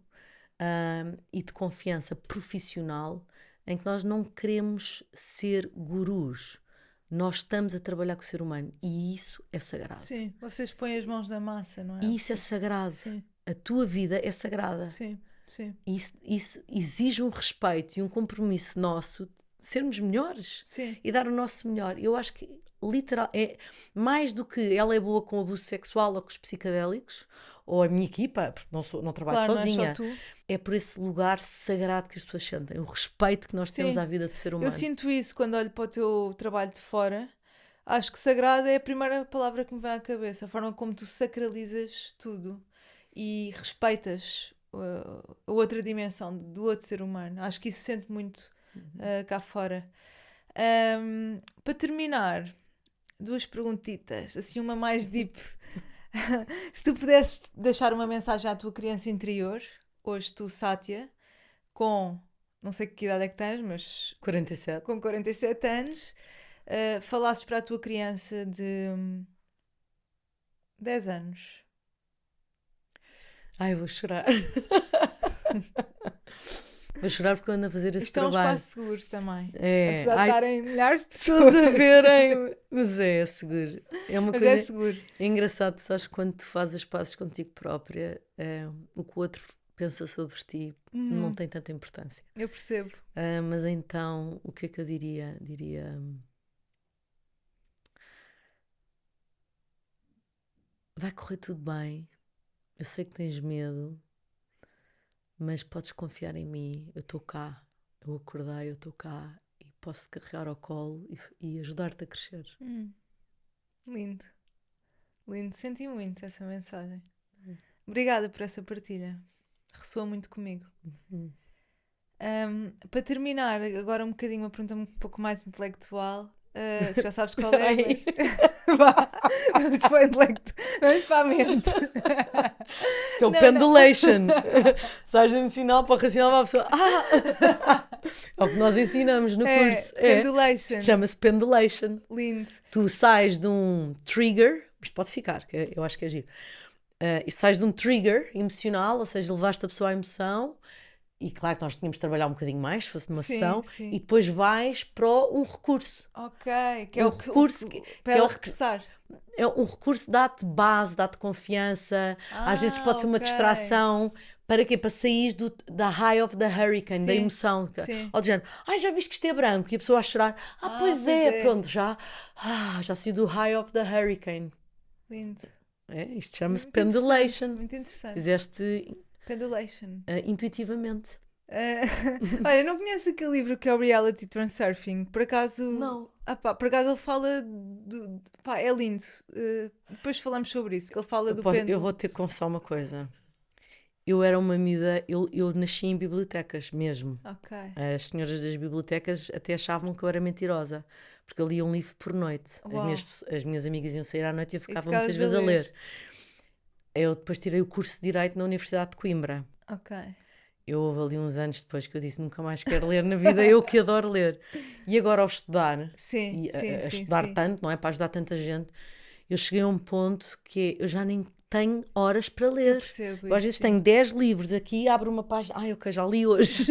e de confiança profissional, em que nós não queremos ser gurus. Nós estamos a trabalhar com o ser humano e isso é sagrado. Sim, vocês põem as mãos na massa, não é? E isso é sagrado. Sim. A tua vida é sagrada. Sim, sim. Isso exige um respeito e um compromisso nosso de sermos melhores Sim. e dar o nosso melhor. Eu acho que, literal, é mais do que ela é boa com abuso sexual ou com os psicadélicos, ou a minha equipa, porque não trabalho Claro, sozinha. não é só tu. É por esse lugar sagrado que as pessoas sentem, o respeito que nós temos Sim. à vida do ser humano. Eu sinto isso quando olho para o teu trabalho de fora. Acho que sagrado é a primeira palavra que me vem à cabeça. A forma como tu sacralizas tudo e respeitas a outra dimensão do outro ser humano. Acho que isso se sente muito cá fora. Para terminar, 2 perguntitas, assim uma mais deep. Se tu pudesses deixar uma mensagem à tua criança interior, hoje tu, Sátia, com, não sei que idade é que tens, mas 47. com 47 anos, falasses para a tua criança de 10 anos. Ai, vou chorar. Vou chorar porque eu ando a fazer esse Isto é um trabalho. espaço seguro também. É. Apesar de estarem milhares de pessoas pessoas a verem. Mas é seguro. É uma Mas coisa. é seguro. É engraçado, sabes, quando tu fazes as pazes contigo própria, o que o outro pensa sobre ti não tem tanta importância. Eu percebo. Mas então, o que é que eu diria? Diria. Vai correr tudo bem. Eu sei que tens medo, mas podes confiar em mim. Eu estou cá. Eu acordei, eu estou cá e posso te carregar ao colo e ajudar-te a crescer. Lindo. Lindo. Senti muito essa mensagem. Obrigada por essa partilha. Ressoa muito comigo. Para terminar, agora um bocadinho, uma pergunta um pouco mais intelectual. Que já sabes qual é, mas... Vá, vamos para o intelecto. Vamos para a mente. Isto é o pendulation. Sais um sinal para o racional para a pessoa. É o que nós ensinamos no curso. Pendulation. Chama-se pendulation. Lindo. Tu sais de um trigger, isto pode ficar, que eu acho que é giro. E sais de um trigger emocional, ou seja, levaste a pessoa à emoção, e claro que nós tínhamos de trabalhar um bocadinho mais, se fosse numa sessão, e depois vais para um recurso. Ok, que é o recurso para ela regressar. É um recurso, dá-te base, dá-te confiança, às vezes pode ser uma distração. Para quê? Para sair da high of the hurricane, da emoção. Ou do género, já viste que isto é branco? E a pessoa a chorar, pois é, pronto, já saiu do high of the hurricane. Lindo. Isto chama-se pendulation. Muito interessante. Fizeste pendulation. Intuitivamente. Olha, não conheço aquele livro que é o Reality Transurfing? Por acaso... Não. Por acaso ele fala é lindo. Depois falamos sobre isso, que ele fala do pêndulo. Eu vou ter que confessar uma coisa. Eu era uma miúda, eu nasci em bibliotecas mesmo. Okay. As senhoras das bibliotecas até achavam que eu era mentirosa, porque eu lia um livro por noite. As minhas amigas iam sair à noite e eu ficava muitas vezes a ler. Eu depois tirei o curso de Direito na Universidade de Coimbra. Ok. Eu houve ali uns anos depois que eu disse nunca mais quero ler na vida, eu que adoro ler. E agora ao estudar, estudar tanto, não é? Para ajudar tanta gente, eu cheguei a um ponto que eu já nem tenho horas para ler. Eu percebo eu às vezes tenho 10 livros aqui, abro uma página, ok, já li hoje.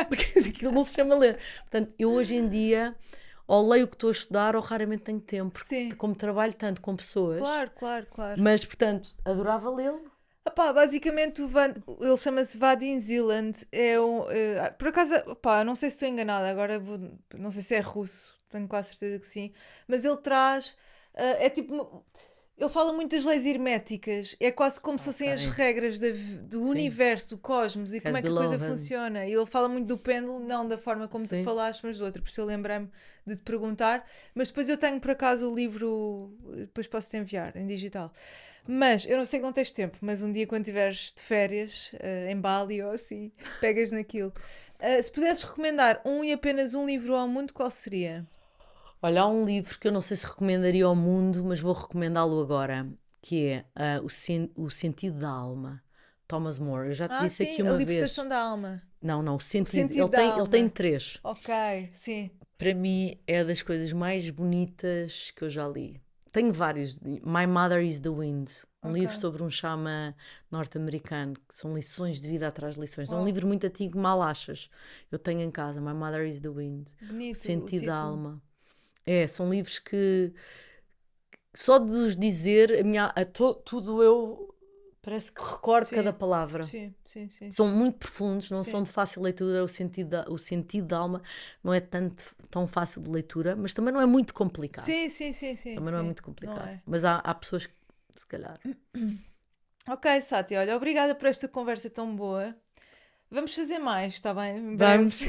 Porque aquilo não se chama ler. Portanto, eu hoje em dia, ou leio o que estou a estudar, ou raramente tenho tempo. Porque como trabalho tanto com pessoas. Claro. Mas, portanto, adorava lê-lo. Basicamente ele chama-se Vadim Zeland. Por acaso, não sei se estou enganada, agora não sei se é russo, tenho quase certeza que sim, mas ele traz, ele fala muito das leis herméticas, é quase como se fossem as regras do universo, do cosmos, e como é que a coisa funciona. E ele fala muito do pêndulo, não da forma como tu falaste, mas de outra, por isso eu lembrei-me de te perguntar. Mas depois eu tenho por acaso o livro, depois posso-te enviar em digital. Mas, eu não sei que não tens tempo, mas um dia quando estiveres de férias, em Bali ou assim, pegas naquilo. Se pudesses recomendar apenas um livro ao mundo, qual seria? Olha, há um livro que eu não sei se recomendaria ao mundo, mas vou recomendá-lo agora, que é O Sentido da Alma, Thomas More. Eu já te disse sim, aqui a uma vez. libertação da alma. Não, o sentido. sentido da Ele alma. tem 3. Ok, sim. Para mim é das coisas mais bonitas que eu já li. Tenho vários. My Mother is the Wind. Um livro sobre um xamã norte-americano, que são lições de vida atrás de lições. É um livro muito antigo, mal achas. Eu tenho em casa, My Mother is the Wind. Bonito, o sentido da título. alma. São livros que só de os dizer, tudo eu parece que recordo cada palavra. Sim. São muito profundos, não são de fácil leitura. O sentido da alma não é tão fácil de leitura, mas também não é muito complicado. Sim. Também não é muito complicado. Não é. Mas há pessoas que, se calhar. Ok, Sátia, olha, obrigada por esta conversa tão boa. Vamos fazer mais, está bem? Vamos.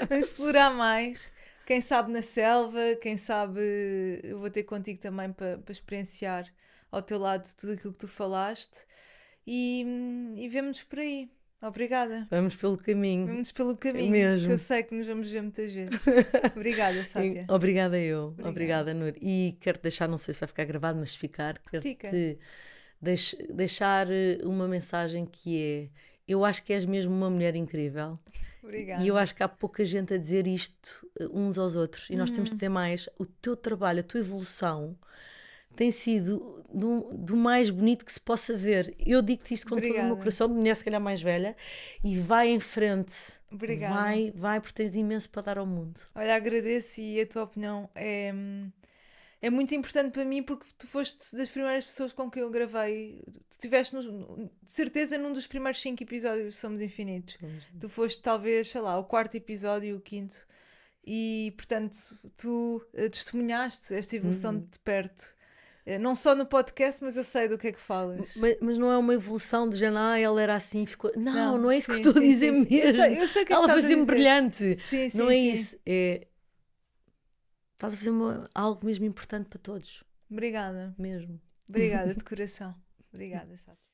Vamos explorar mais. Quem sabe na selva, quem sabe eu vou ter contigo também para experienciar ao teu lado tudo aquilo que tu falaste e vemo-nos por aí. Obrigada. Vamos pelo caminho. Vemo-nos pelo caminho, mesmo. que eu sei que nos vamos ver muitas vezes. Obrigada, Sátia. Obrigada eu. Obrigada, Nur. E quero-te deixar, não sei se vai ficar gravado, mas se ficar, quero-te deixar uma mensagem que é: eu acho que és mesmo uma mulher incrível. Obrigada. E eu acho que há pouca gente a dizer isto uns aos outros. E nós temos de dizer mais. O teu trabalho, a tua evolução tem sido do mais bonito que se possa ver. Eu digo-te isto com todo o meu coração, de mulher se calhar mais velha, e vai em frente. Obrigada. Vai porque tens imenso para dar ao mundo. Olha, agradeço, e a tua opinião é muito importante para mim, porque tu foste das primeiras pessoas com quem eu gravei. Tu estiveste, de certeza, num dos primeiros 5 episódios de Somos Infinitos. Tu foste, talvez, sei lá, o 4º episódio e o 5º. E, portanto, tu testemunhaste esta evolução de perto. Não só no podcast, mas eu sei do que é que falas. Mas não é uma evolução de género, ela era assim, ficou... Não é isso que eu estou a dizer sim. mesmo. Eu sei o que é que ela estás a fazia-me dizer. brilhante. Não é isso. Estás a fazer algo mesmo importante para todos. Obrigada. Mesmo. Obrigada, de coração. Obrigada, Sátia.